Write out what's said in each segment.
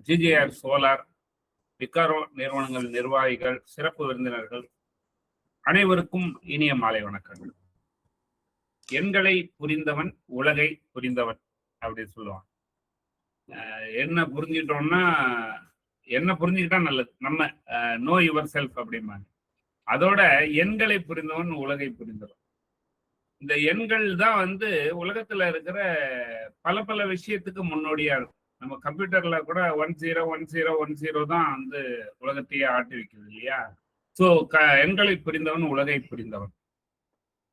GJR solar, விகாரோ நிறுவனங்கள் நிர்வாகிகள், சிறப்பு விருந்தினர்கள் அனைவருக்கும் இனிய மாலை வணக்கங்கள். எண்களை புரிந்தவன் உலகை புரிந்தவன் அப்படின்னு சொல்லுவான். என்ன புரிஞ்சுக்கிட்டோம்னா, என்ன புரிஞ்சுக்கிட்டா நல்லது, நம்ம நோ யுவர் செல்ஃப் அப்படிம்பாங்க. அதோட எண்களை புரிந்தவன் உலகை புரிந்தவன். இந்த எண்கள் தான் உலகத்துல இருக்கிற பல பல விஷயத்துக்கு முன்னோடியா இருக்கும். நம்ம கம்ப்யூட்டர்ல கூட 101010 தான் உலகத்தையே ஆட்டி வைக்குது இல்லையா? ஸோ எண்களை புரிந்தவன் உலகை புரிந்தவன்.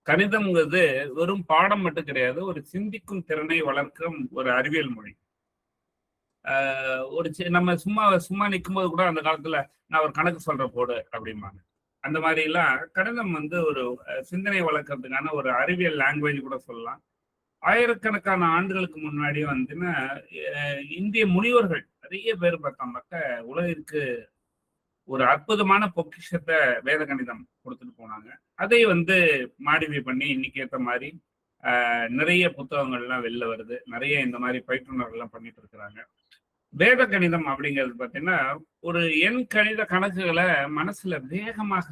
கணிதம்ங்கிறது வெறும் பாடம் மட்டும் கிடையாது, ஒரு சிந்திக்கும் திறனை வளர்க்கும் ஒரு அறிவியல் மொழி. ஒரு நம்ம சும்மா சும்மா நிற்கும் போது கூட அந்த காலத்துல நான் ஒரு கணக்கு சொல்ற போடு அப்படிம்பாங்க. அந்த மாதிரி எல்லாம் கணிதம் ஒரு சிந்தனை வளர்க்கறதுக்கான ஒரு அறிவியல் லாங்குவேஜ் கூட சொல்லலாம். ஆயிரக்கணக்கான ஆண்டுகளுக்கு முன்னாடி இந்திய முனிவர்கள் நிறைய பேர் பார்த்தோம்னாக்க உலகிற்கு ஒரு அற்புதமான பொக்கிஷத்தை வேத கணிதம் கொடுத்துட்டு போனாங்க. அதை மாடிஃபை பண்ணி இன்னைக்கு ஏற்ற மாதிரி நிறைய புத்தகங்கள்லாம் வெளில வருது. நிறைய இந்த மாதிரி பயிற்றுனர்கள்லாம் பண்ணிட்டு இருக்கிறாங்க. வேத கணிதம் அப்படிங்கிறது பார்த்தீங்கன்னா ஒரு எண் கணித கணக்குகளை மனசுல வேகமாக,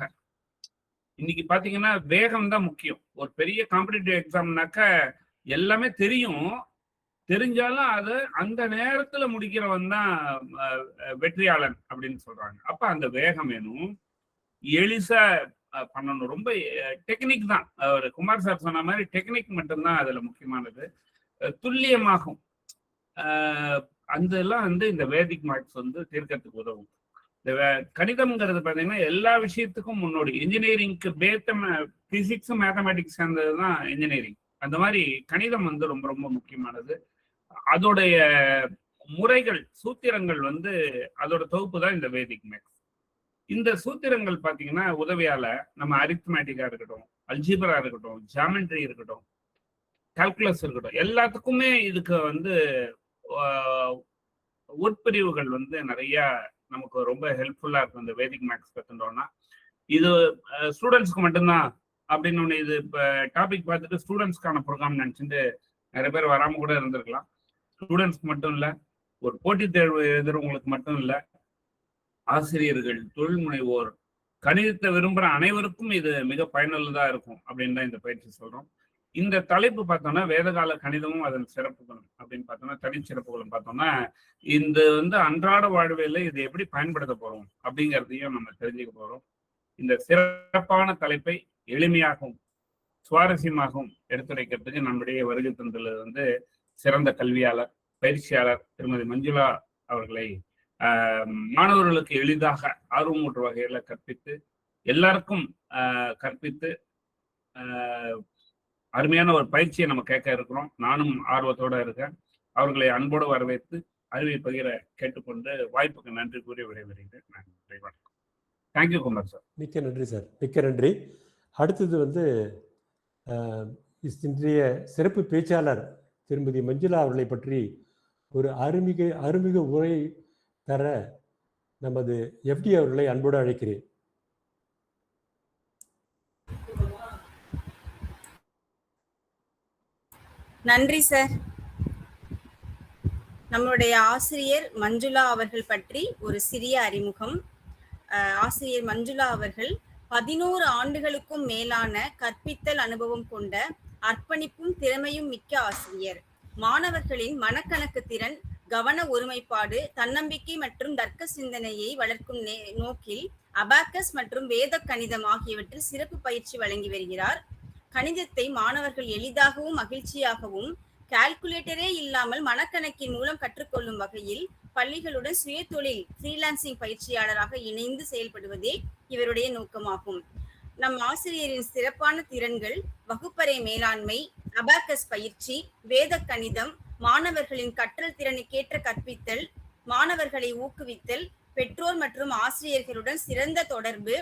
இன்னைக்கு பார்த்தீங்கன்னா வேகம் தான் முக்கியம். ஒரு பெரிய காம்படிட்டிவ் எக்ஸாம்னாக்க எல்லாமே தெரிஞ்சாலும் அது அந்த நேரத்துல முடிக்கிறவன் தான் வெற்றியாளன் அப்படின்னு சொல்றாங்க. அப்ப அந்த வேகம் வேணும், எளிசா பண்ணணும். ரொம்ப டெக்னிக் தான். ஒரு குமார் சார் சொன்ன மாதிரி டெக்னிக் மட்டும்தான் அதுல முக்கியமானது. துல்லியமாகும். அதெல்லாம் இந்த வேதிக் மேக்ஸ் தீர்க்கறதுக்கு உதவும். இந்த கணிதம்ங்கிறது பார்த்தீங்கன்னா எல்லா விஷயத்துக்கும் முன்னோடி. இன்ஜினியரிங்க்கு பிசிக்ஸும் மேத்தமேட்டிக்ஸ் சேர்ந்ததுதான் இன்ஜினியரிங். அந்த மாதிரி கணிதம் ரொம்ப ரொம்ப முக்கியமானது. அதோடைய முறைகள், சூத்திரங்கள் அதோட தொகுப்பு தான் இந்த வேதிக் மேக்ஸ். இந்த சூத்திரங்கள் பார்த்தீங்கன்னா உதவியால நம்ம அரித்மேட்டிக்கா இருக்கட்டும், அல்ஜிபரா இருக்கட்டும், ஜாமெட்ரி இருக்கட்டும், கால்குலஸ் இருக்கட்டும், எல்லாத்துக்குமே இதுக்கு உட்பிரிவுகள் நிறைய நமக்கு ரொம்ப ஹெல்ப்ஃபுல்லா இருக்கும். இந்த வேதிக் மேக்ஸ் கத்துட்டோம்னா இது ஸ்டூடெண்ட்ஸ்க்கு மட்டும்தான் அப்படின்னு ஒன்று. இது இப்போ டாபிக் பார்த்துட்டு ஸ்டூடெண்ட்ஸ்க்கான ப்ரோக்ராம் நினச்சிட்டு நிறைய பேர் வராமல் கூட இருந்திருக்கலாம். ஸ்டூடெண்ட்ஸ்க்கு மட்டும் இல்லை, ஒரு போட்டித் தேர்வு எழுதுறவங்களுக்கு மட்டும் இல்லை, ஆசிரியர்கள், தொழில் முனைவோர், கணிதத்தை விரும்புகிற அனைவருக்கும் இது மிக பயனுள்ளதாக இருக்கும் அப்படின்னு தான் இந்த பயிற்சி சொல்கிறோம். இந்த தலைப்பு பார்த்தோம்னா வேதகால கணிதமும் அதன் சிறப்புகளும் அப்படின்னு பார்த்தோம்னா, தனிச்சிறப்புகளும் பார்த்தோம்னா, இந்த அன்றாட வாழ்வியல இது எப்படி பயன்படுத்த போறோம் அப்படிங்கிறதையும் நம்ம தெரிஞ்சுக்க போறோம். இந்த சிறப்பான தலைப்பை எளிமையாகவும் சுவாரஸ்யமாகவும் எடுத்துரைக்கிறதுக்கு நம்முடைய வருகை தந்ததுல சிறந்த கல்வியாளர், பயிற்சியாளர் திருமதி மஞ்சுளா அவர்களை மாணவர்களுக்கு எளிதாக ஆர்வமூற்ற வகையில கற்பித்து எல்லாருக்கும் கற்பித்து அருமையான ஒரு பயிற்சியை நம்ம கேட்க இருக்கிறோம். நானும் ஆர்வத்தோட இருக்கேன். அவர்களை அன்போடு வரவேற்று அறிவை பகிர கேட்டுக்கொண்டு வாய்ப்புக்கு நன்றி கூறி விடைபெறுகிறேன். நன்றி, வணக்கம். Thank you Kumar sir. மிக்க நன்றி சார், மிக்க நன்றி. அடுத்தது இன்றைய சிறப்பு பேச்சாளர் திருமதி மஞ்சுளா அவர்களை பற்றி ஒரு அருமிக உரை தர நமது எஃப்டி அவர்களை அன்போடு அழைக்கிறேன். நன்றி சார். நம்மளுடைய ஆசிரியர் மஞ்சுளா அவர்கள் பற்றி ஒரு சிறிய அறிமுகம். ஆசிரியர் மஞ்சுளா அவர்கள் 11 ஆண்டுகளுக்கும் மேலான கற்பித்தல் அனுபவம் கொண்ட அர்ப்பணிப்பும் திறமையும் மிக்க ஆசிரியர். மாணவர்களின் மனக்கணக்கு திறன், கவன ஒருமைப்பாடு, தன்னம்பிக்கை மற்றும் தர்க்க சிந்தனையை வளர்க்கும் நோக்கில் அபாக்கஸ் மற்றும் வேத கணிதம் ஆகியவற்றில் சிறப்பு பயிற்சி வழங்கி வருகிறார். கணிதத்தை மாணவர்கள் எளிதாகவும் மகிழ்ச்சியாகவும் கால்குலேட்டரே இல்லாமல் மனக்கணக்கின் மூலம் கற்றுக்கொள்ளும் வகையில் பள்ளிகளுடன் சுயதொழில் ஃப்ரீலான்சிங் பயிற்சியாளராக இணைந்து செயல்படுவதே இவருடைய நோக்கமாகும். நம் ஆசிரியரின் சிறப்பான திறன்கள் வகுப்பறை மேலாண்மை, அபாக்கஸ் பயிற்சி, வேத கணிதம், மாணவர்களின் கற்றல் திறனுக்கேற்ற கற்பித்தல், மாணவர்களை ஊக்குவித்தல், பெற்றோர் மற்றும் ஆசிரியர்களுடன் சிறந்த தொடர்பு,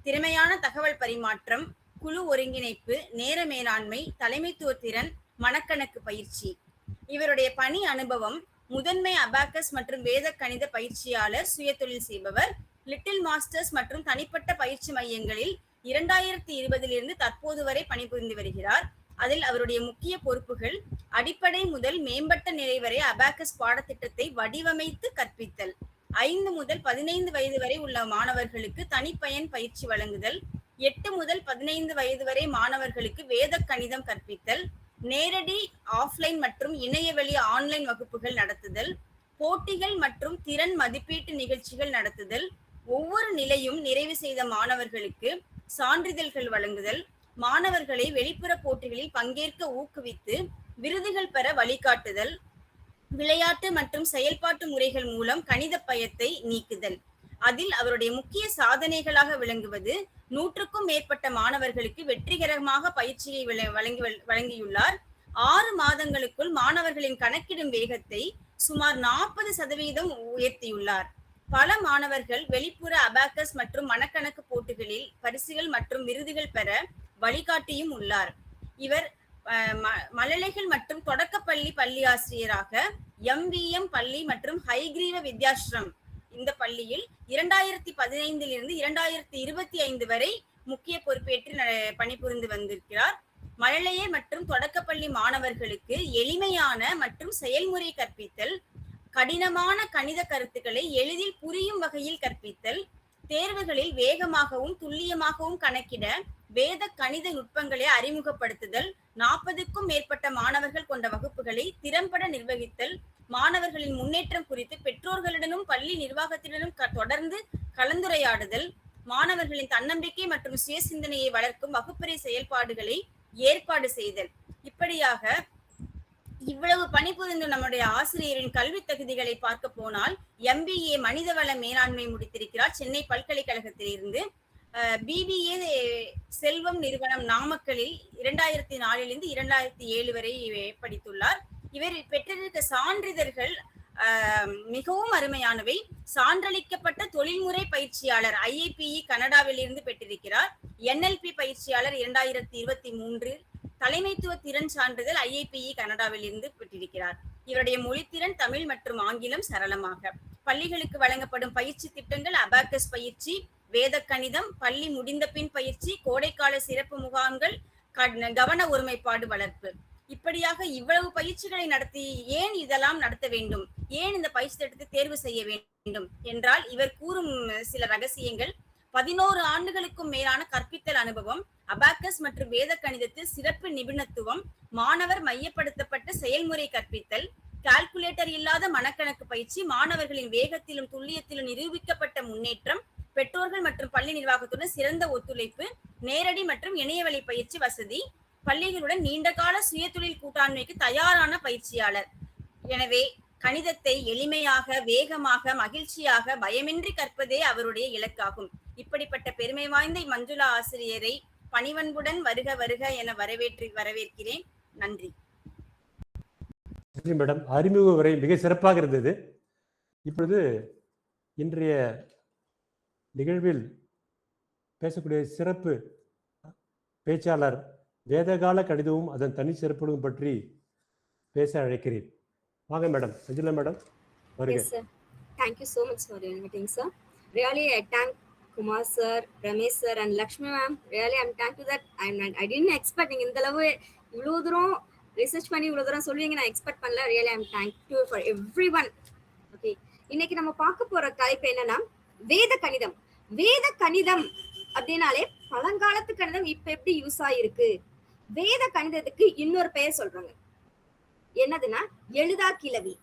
திறமையான தகவல் பரிமாற்றம், குழு ஒருங்கிணைப்பு, நேர மேலாண்மை, தலைமைத்துவ திறன், மனக்கணக்கு பயிற்சி. இவருடைய பணி அனுபவம்: முதன்மை அபாக்கஸ் மற்றும் வேத கணித பயிற்சியாளர், சுயதொழில் செய்பவர், லிட்டில் மாஸ்டர்ஸ் மற்றும் தனிப்பட்ட பயிற்சி மையங்களில் 2020 தற்போது வரை பணிபுரிந்து வருகிறார். அதில் அவருடைய முக்கிய பொறுப்புகள் அடிப்படை முதல் மேம்பட்ட நிலை வரை அபாக்கஸ் பாடத்திட்டத்தை வடிவமைத்து கற்பித்தல், 5 முதல் 15 வயது வரை உள்ள மாணவர்களுக்கு தனிப்பயன் பயிற்சி வழங்குதல், 8 முதல் 15 வயது வரை மாணவர்களுக்கு வேத கணிதம் கற்பித்தல், நேரடி ஆஃப்லைன் மற்றும் இணையவழி ஆன்லைன் வகுப்புகள் நடத்துதல், போட்டிகள் மற்றும் திறன் மதிப்பீட்டு நிகழ்ச்சிகள் நடத்துதல், ஒவ்வொரு நிலையும் நிறைவு செய்த மாணவர்களுக்கு சான்றிதழ்கள் வழங்குதல், மாணவர்களை வெளிப்புற போட்டிகளில் பங்கேற்க ஊக்குவித்து விருதுகள் பெற வழிகாட்டுதல், விளையாட்டு மற்றும் செயல்பாட்டு முறைகள் மூலம் கணித பயத்தை நீக்குதல். அதில் அவருடைய முக்கிய சாதனைகளாக விளங்குவது 100க்கும் மேற்பட்ட மாணவர்களுக்கு வெற்றிகரமாக பயிற்சியை வழங்கியுள்ளார். 6 மாதங்களுக்குள் மாணவர்களின் கணக்கிடும் வேகத்தை சுமார் 40% உயர்த்தியுள்ளார். பல மாணவர்கள் வெளிப்புற அபாக்கஸ் மற்றும் மனக்கணக்கு போட்டிகளில் பரிசுகள் மற்றும் விருதுகள் பெற வழிகாட்டியும் உள்ளார். இவர் மழலைகள் மற்றும் தொடக்கப்பள்ளி பள்ளி ஆசிரியராக MVM பள்ளி மற்றும் ஹைகிரீவ வித்யாஸ்ரம் இந்த பள்ளியில் 2015 2025 வரை முக்கிய பொறுப்பேற்று பணிபுரிந்து வந்திருக்கிறார். மழலையர் மற்றும் தொடக்கப்பள்ளி மாணவர்களுக்கு எளிமையான மற்றும் செயல்முறை கற்பித்தல், கடினமான கணித கருத்துக்களை எளிதில் புரியும் வகையில் கற்பித்தல், தேர்வுகளில் வேகமாகவும் துல்லியமாகவும் கணக்கிட வேத கணித நுட்பங்களை அறிமுகப்படுத்துதல், 40க்கும் மேற்பட்ட மாணவர்கள் கொண்ட வகுப்புகளை திறம்பட நிர்வகித்தல், மாணவர்களின் முன்னேற்றம் குறித்து பெற்றோர்களுடனும் பள்ளி நிர்வாகத்தினரும் தொடர்ந்து கலந்துரையாடுதல், மாணவர்களின் தன்னம்பிக்கை மற்றும் சுய சிந்தனையை வளர்க்கும் வகுப்பறை செயல்பாடுகளை ஏற்பாடு செய்தல். இப்படியாக இவ்வளவு பணிபுரிந்து நம்முடைய ஆசிரியரின் கல்வி தகுதிகளை பார்க்க போனால் MBA மனிதவள மேலாண்மை முடித்திருக்கிறார் சென்னை பல்கலைக்கழகத்தில் இருந்து. BBA செல்வம் நிறுவனம் நாமக்கலில் 2004 2007 வரை படித்துள்ளார். இவர் பெற்றிருக்க சான்றிதழ்கள் மிகவும் அருமையானவை. சான்றளிக்கப்பட்ட தொழில்முறை பயிற்சியாளர் IIPE கனடாவில் இருந்து பெற்றிருக்கிறார். NLP பயிற்சியாளர் 2023, தலைமைத்துவ திறன் சான்றிதழ் IIPE கனடாவில் இருந்து பெற்றிருக்கிறார். இவருடைய மொழித்திறன் தமிழ் மற்றும் ஆங்கிலம் சரளமாக. பள்ளிகளுக்கு வழங்கப்படும் பயிற்சி திட்டங்கள் அபாக்கஸ் பயிற்சி, வேத கணிதம், பள்ளி முடிந்த பின் பயிற்சி, கோடைக்கால சிறப்பு முகாம்கள், கவன ஒருமைப்பாடு வளர்ப்பு. இப்படியாக இவ்வளவு பயிற்சிகளை நடத்தி ஏன் இதெல்லாம் நடத்த வேண்டும், ஏன் இந்த பயிற்சி திட்டத்தை தேர்வு செய்ய வேண்டும் என்றால் இவர் கூறும் சில ரகசியங்கள்: 11 ஆண்டுகளுக்கும் மேலான கற்பித்தல் அனுபவம், அபாக்கஸ் மற்றும் வேத கணிதத்தில் சிறப்பு நிபுணத்துவம், மாணவர் மையப்படுத்தப்பட்ட செயல்முறை கற்பித்தல், கால்குலேட்டர் இல்லாத மனக்கணக்கு பயிற்சி, மாணவர்களின் வேகத்திலும் துல்லியத்திலும் நிரூபிக்கப்பட்ட முன்னேற்றம், பெற்றோர்கள் மற்றும் பள்ளி நிர்வாகத்துடன் சிறந்த ஒத்துழைப்பு, நேரடி மற்றும் இணையவழி பயிற்சி வசதி, பள்ளிகளுடன் நீண்டகால சுயதொழில் கூட்டாண்மைக்கு தயாரான பயிற்சியாளர். எனவே கணிதத்தை எளிமையாக, வேகமாக, மகிழ்ச்சியாக, பயமின்றி கற்பதே அவருடைய இலக்காகும். இப்படிப்பட்ட பெருமை வாய்ந்த மஞ்சுளா ஆசிரியரை பணிவன்புடன் வருக வருக என வரவேற்கிறேன். நன்றி. நன்றி மேடம். அறிமுக உரை மிக சிறப்பாக இருந்தது. இப்பொழுது இன்றைய நிகழ்வில் பேசக்கூடிய சிறப்பு பேச்சாளர் வேதகால கணிதமும் அதன் தனி சிறப்புகளும் பற்றி பேச அழைக்கிறேன். வாங்க மேடம். மஞ்சுளா மேடம் வருக. Yes, sir. Thank you so much for inviting, sir. Really, I thank Kumar sir, Ramesh sir, and Lakshmi ma'am. Really, I'm thank you that I didn't expect நீங்க இந்த அளவு இவ்வளவு தூரம் ரிசர்ச் பண்ணி இவ்வளவு தூரம் சொல்லுவீங்க நான் எக்ஸ்பெக்ட் பண்ணல. Really, I'm thank you for everyone. Okay, இன்னைக்கு நம்ம பார்க்க போற தலைப்பு என்னன்னா வேத கணிதம். வேத கணிதம் அப்படின்னாலே பழங்காலத்து கணிதம் இப்ப எப்படி யூஸ் ஆயிருக்கு. வேத கணிதத்துக்கு இன்னொரு பெயர் சொல்றாங்க, என்னதுன்னா எழுதா கிளவி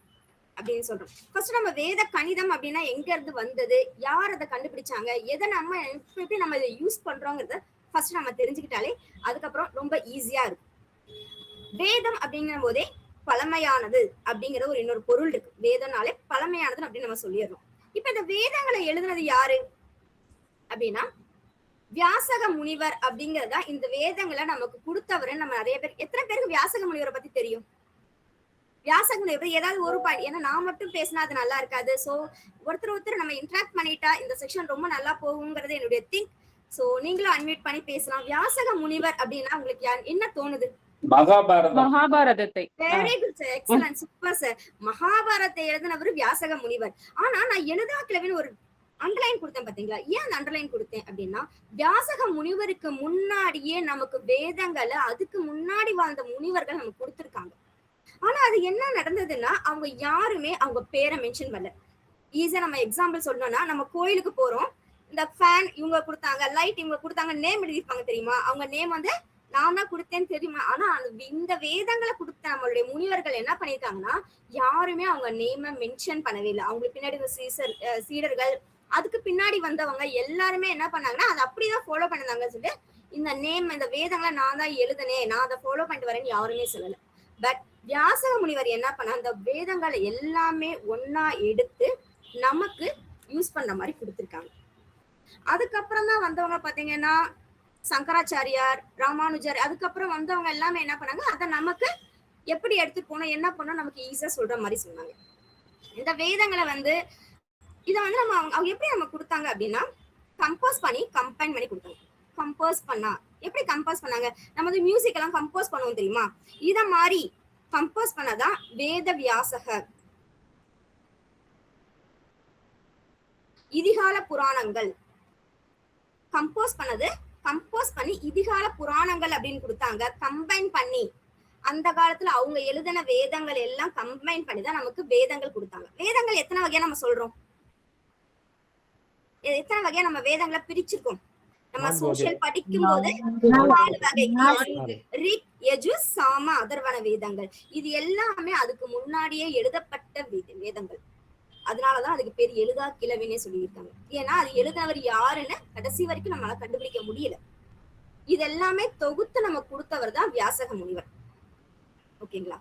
அப்படின்னு சொல்றோம். ஃபர்ஸ்ட் நம்ம வேத கணிதம் அப்படின்னா எங்க இருந்து வந்தது, யார் அதை கண்டுபிடிச்சாங்க, எதை நம்ம எப்படி நம்ம இதை யூஸ் பண்றோங்கிறத ஃபர்ஸ்ட் நம்ம தெரிஞ்சுக்கிட்டாலே அதுக்கப்புறம் ரொம்ப ஈஸியா இருக்கும். வேதம் அப்படிங்கிற போதே பழமையானது அப்படிங்கிற ஒரு இன்னொரு பொருள் இருக்கு. வேதம்னாலே பழமையானது அப்படின்னு நம்ம சொல்லிடுறோம். இப்ப இந்த வேதங்களை எழுதுனது யாரு அப்படின்னா வியாசக முனிவர் அப்படிங்கறதா இந்த வேதங்களை நமக்கு கொடுத்தவரு. நம்ம நிறைய பேர், எத்தனை பேருக்கு வியாசக முனிவரை பத்தி தெரியும்? வியாசக முனிவர் ஏதாவது ஒரு பாயிண்ட், ஏன்னா நான் மட்டும் பேசினா அது நல்லா இருக்காது. சோ ஒருத்தர் நம்ம இன்டராக்ட் பண்ணிட்டா இந்த செக்ஷன் ரொம்ப நல்லா போகுங்கிறது என்னுடைய திங்க். சோ நீங்களும் அன்மியூட் பண்ணி பேசலாம். வியாசக முனிவர் அப்படின்னா உங்களுக்கு என்ன தோணுது? மகாபாரதத்தை. Very good sir, excellent, super sir. மகாபாரதத்தை எழுதினவர் வியாசக முனிவர். ஆனா நான் எழுதா கிளவின்னு ஒரு அண்டர்லைன் கொடுத்தேன் பாத்தீங்களா? ஏன் அந்த அண்டர்லைன் கொடுத்தேன் அப்படின்னா, வியாசக முனிவருக்கு முன்னாடியே நமக்கு வேதங்களை அதுக்கு முன்னாடி வாழ்ந்த முனிவர்கள் நமக்கு கொடுத்திருக்காங்க. ஆனா அது என்ன நடந்ததுன்னா, அவங்க யாருமே அவங்க பேரை மென்ஷன் பண்ணல. ஈஸியா நம்ம எக்ஸாம்பிள் சொல்லணும்னா, நம்ம கோயிலுக்கு போறோம், இந்த ஃபேன் இவங்க கொடுத்தாங்க, லைட் இவங்க கொடுத்தாங்க, நேம் எழுதிருப்பாங்க தெரியுமா? அவங்க நேம் வந்து நான் தான் கொடுத்தேன்னு தெரியுமா? ஆனா இந்த வேதங்களை கொடுத்த நம்மளுடைய முனிவர்கள் என்ன பண்ணிருக்காங்கன்னா, யாருமே அவங்க நேம மென்ஷன் பண்ணவே இல்லை. அவங்களுக்கு பின்னாடி சீடர்கள், அதுக்கு பின்னாடி வந்தவங்க எல்லாருமே என்ன பண்ணாங்கன்னா அதை அப்படிதான் ஃபாலோ பண்ணாங்கன்னு சொல்லிட்டு, இந்த நேம் இந்த வேதங்களை நான் தான் எழுதுனேன், நான் அதை ஃபாலோ பண்ணிட்டு வரேன்னு யாருமே சொல்லல. பட் வியாசக முனிவர் என்ன பண்ண, அந்த வேதங்களை எல்லாமே ஒன்னா எடுத்து நமக்கு யூஸ் பண்ண மாதிரி கொடுத்துருக்காங்க. அதுக்கப்புறம் தான் வந்தவங்க பாத்தீங்கன்னா சங்கராச்சாரியார், ராமானுஜர், அதுக்கப்புறம் வந்தவங்க எல்லாமே என்ன பண்ணாங்க, அதை நமக்கு எப்படி எடுத்துட்டு போனோம், என்ன பண்ணோம் நமக்கு ஈஸியா சொல்ற மாதிரி சொன்னாங்க. இந்த வேதங்களை வந்து இதை வந்து நம்ம அவங்க எப்படி நம்ம கொடுத்தாங்க அப்படின்னா, கம்போஸ் பண்ணி கம்பைன் பண்ணி கொடுத்தாங்க. கம்போஸ் பண்ணா எப்படி கம்போஸ் பண்ணாங்க, நம்ம வந்து மியூசிக் எல்லாம் கம்போஸ் பண்ணுவோம் தெரியுமா? இத மாதிரி கம்போஸ் பண்ணதான் வேத வியாசகர். இதிகால புராணங்கள் கம்போஸ் பண்ணி இதிகால புராணங்கள் அப்படின்னு கொடுத்தாங்க. கம்பைன் பண்ணி அந்த காலத்துல அவங்க எழுதின வேதங்கள் எல்லாம் கம்பைன் பண்ணி தான் நமக்கு வேதங்கள் கொடுத்தாங்க. வேதங்கள் எத்தனை வகையா நம்ம சொல்றோம், எத்தனை வகையா நம்ம வேதங்களை பிரிச்சிருக்கோம்? நம்ம சோசியல் படிக்கும் போது 4 வகை, ரிக், யஜு, சாம, அதர்வன வேதங்கள். இது எல்லாமே அதுக்கு முன்னாடியே எழுதப்பட்ட வேதங்கள். அதனாலதான் அதுக்கு பேர் எழுதா கிளவினே சொல்லியிருக்காங்க. ஏன்னா அது எழுதினவர் யாருன்னு கடைசி வரைக்கும் நம்மளால கண்டுபிடிக்க முடியல. இது எல்லாமே தொகுத்து நம்ம கொடுத்தவர் தான் வியாசக முனிவர். ஓகேங்களா?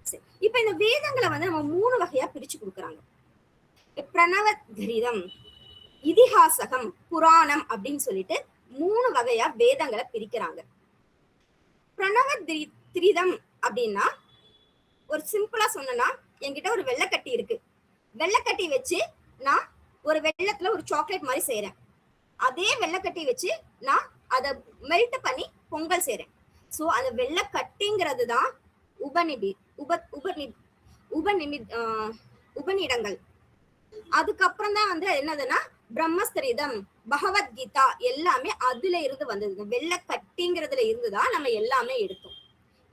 சரி, இப்ப இந்த வேதங்களை வந்து நம்ம 3 வகையா பிரிச்சு கொடுக்குறாங்க. பிரணவத்ரிதம், இதிகாசகம், புராணம் அப்படின்னு சொல்லிட்டு 3 வகையா வேதங்களை பிரிக்கிறாங்க. பிரணவத்ரிதம் அப்படின்னா, ஒரு சிம்பிளா சொன்னா, என்கிட்ட ஒரு வெள்ளைக்கட்டி இருக்கு, வெள்ளைக்கட்டி வச்சு நான் ஒரு வெள்ளத்துல ஒரு சாக்லேட் மாதிரி செய்யறேன். அதே வெள்ளைக்கட்டி வச்சு நான் அதை மெல்ட் பண்ணி பொங்கல் செய்யறேன். சோ அந்த வெள்ளைக்கட்டிங்கிறது தான் உபநிடங்கள். அதுக்கப்புறம் தான் வந்து என்னதுன்னா பிரம்மஸ்திரிதம், பகவத்கீதா எல்லாமே அதுல இருந்து வந்தது. வெள்ளைக்கட்டிங்கிறதுல இருந்துதான் நம்ம எல்லாமே எடுத்தோம்.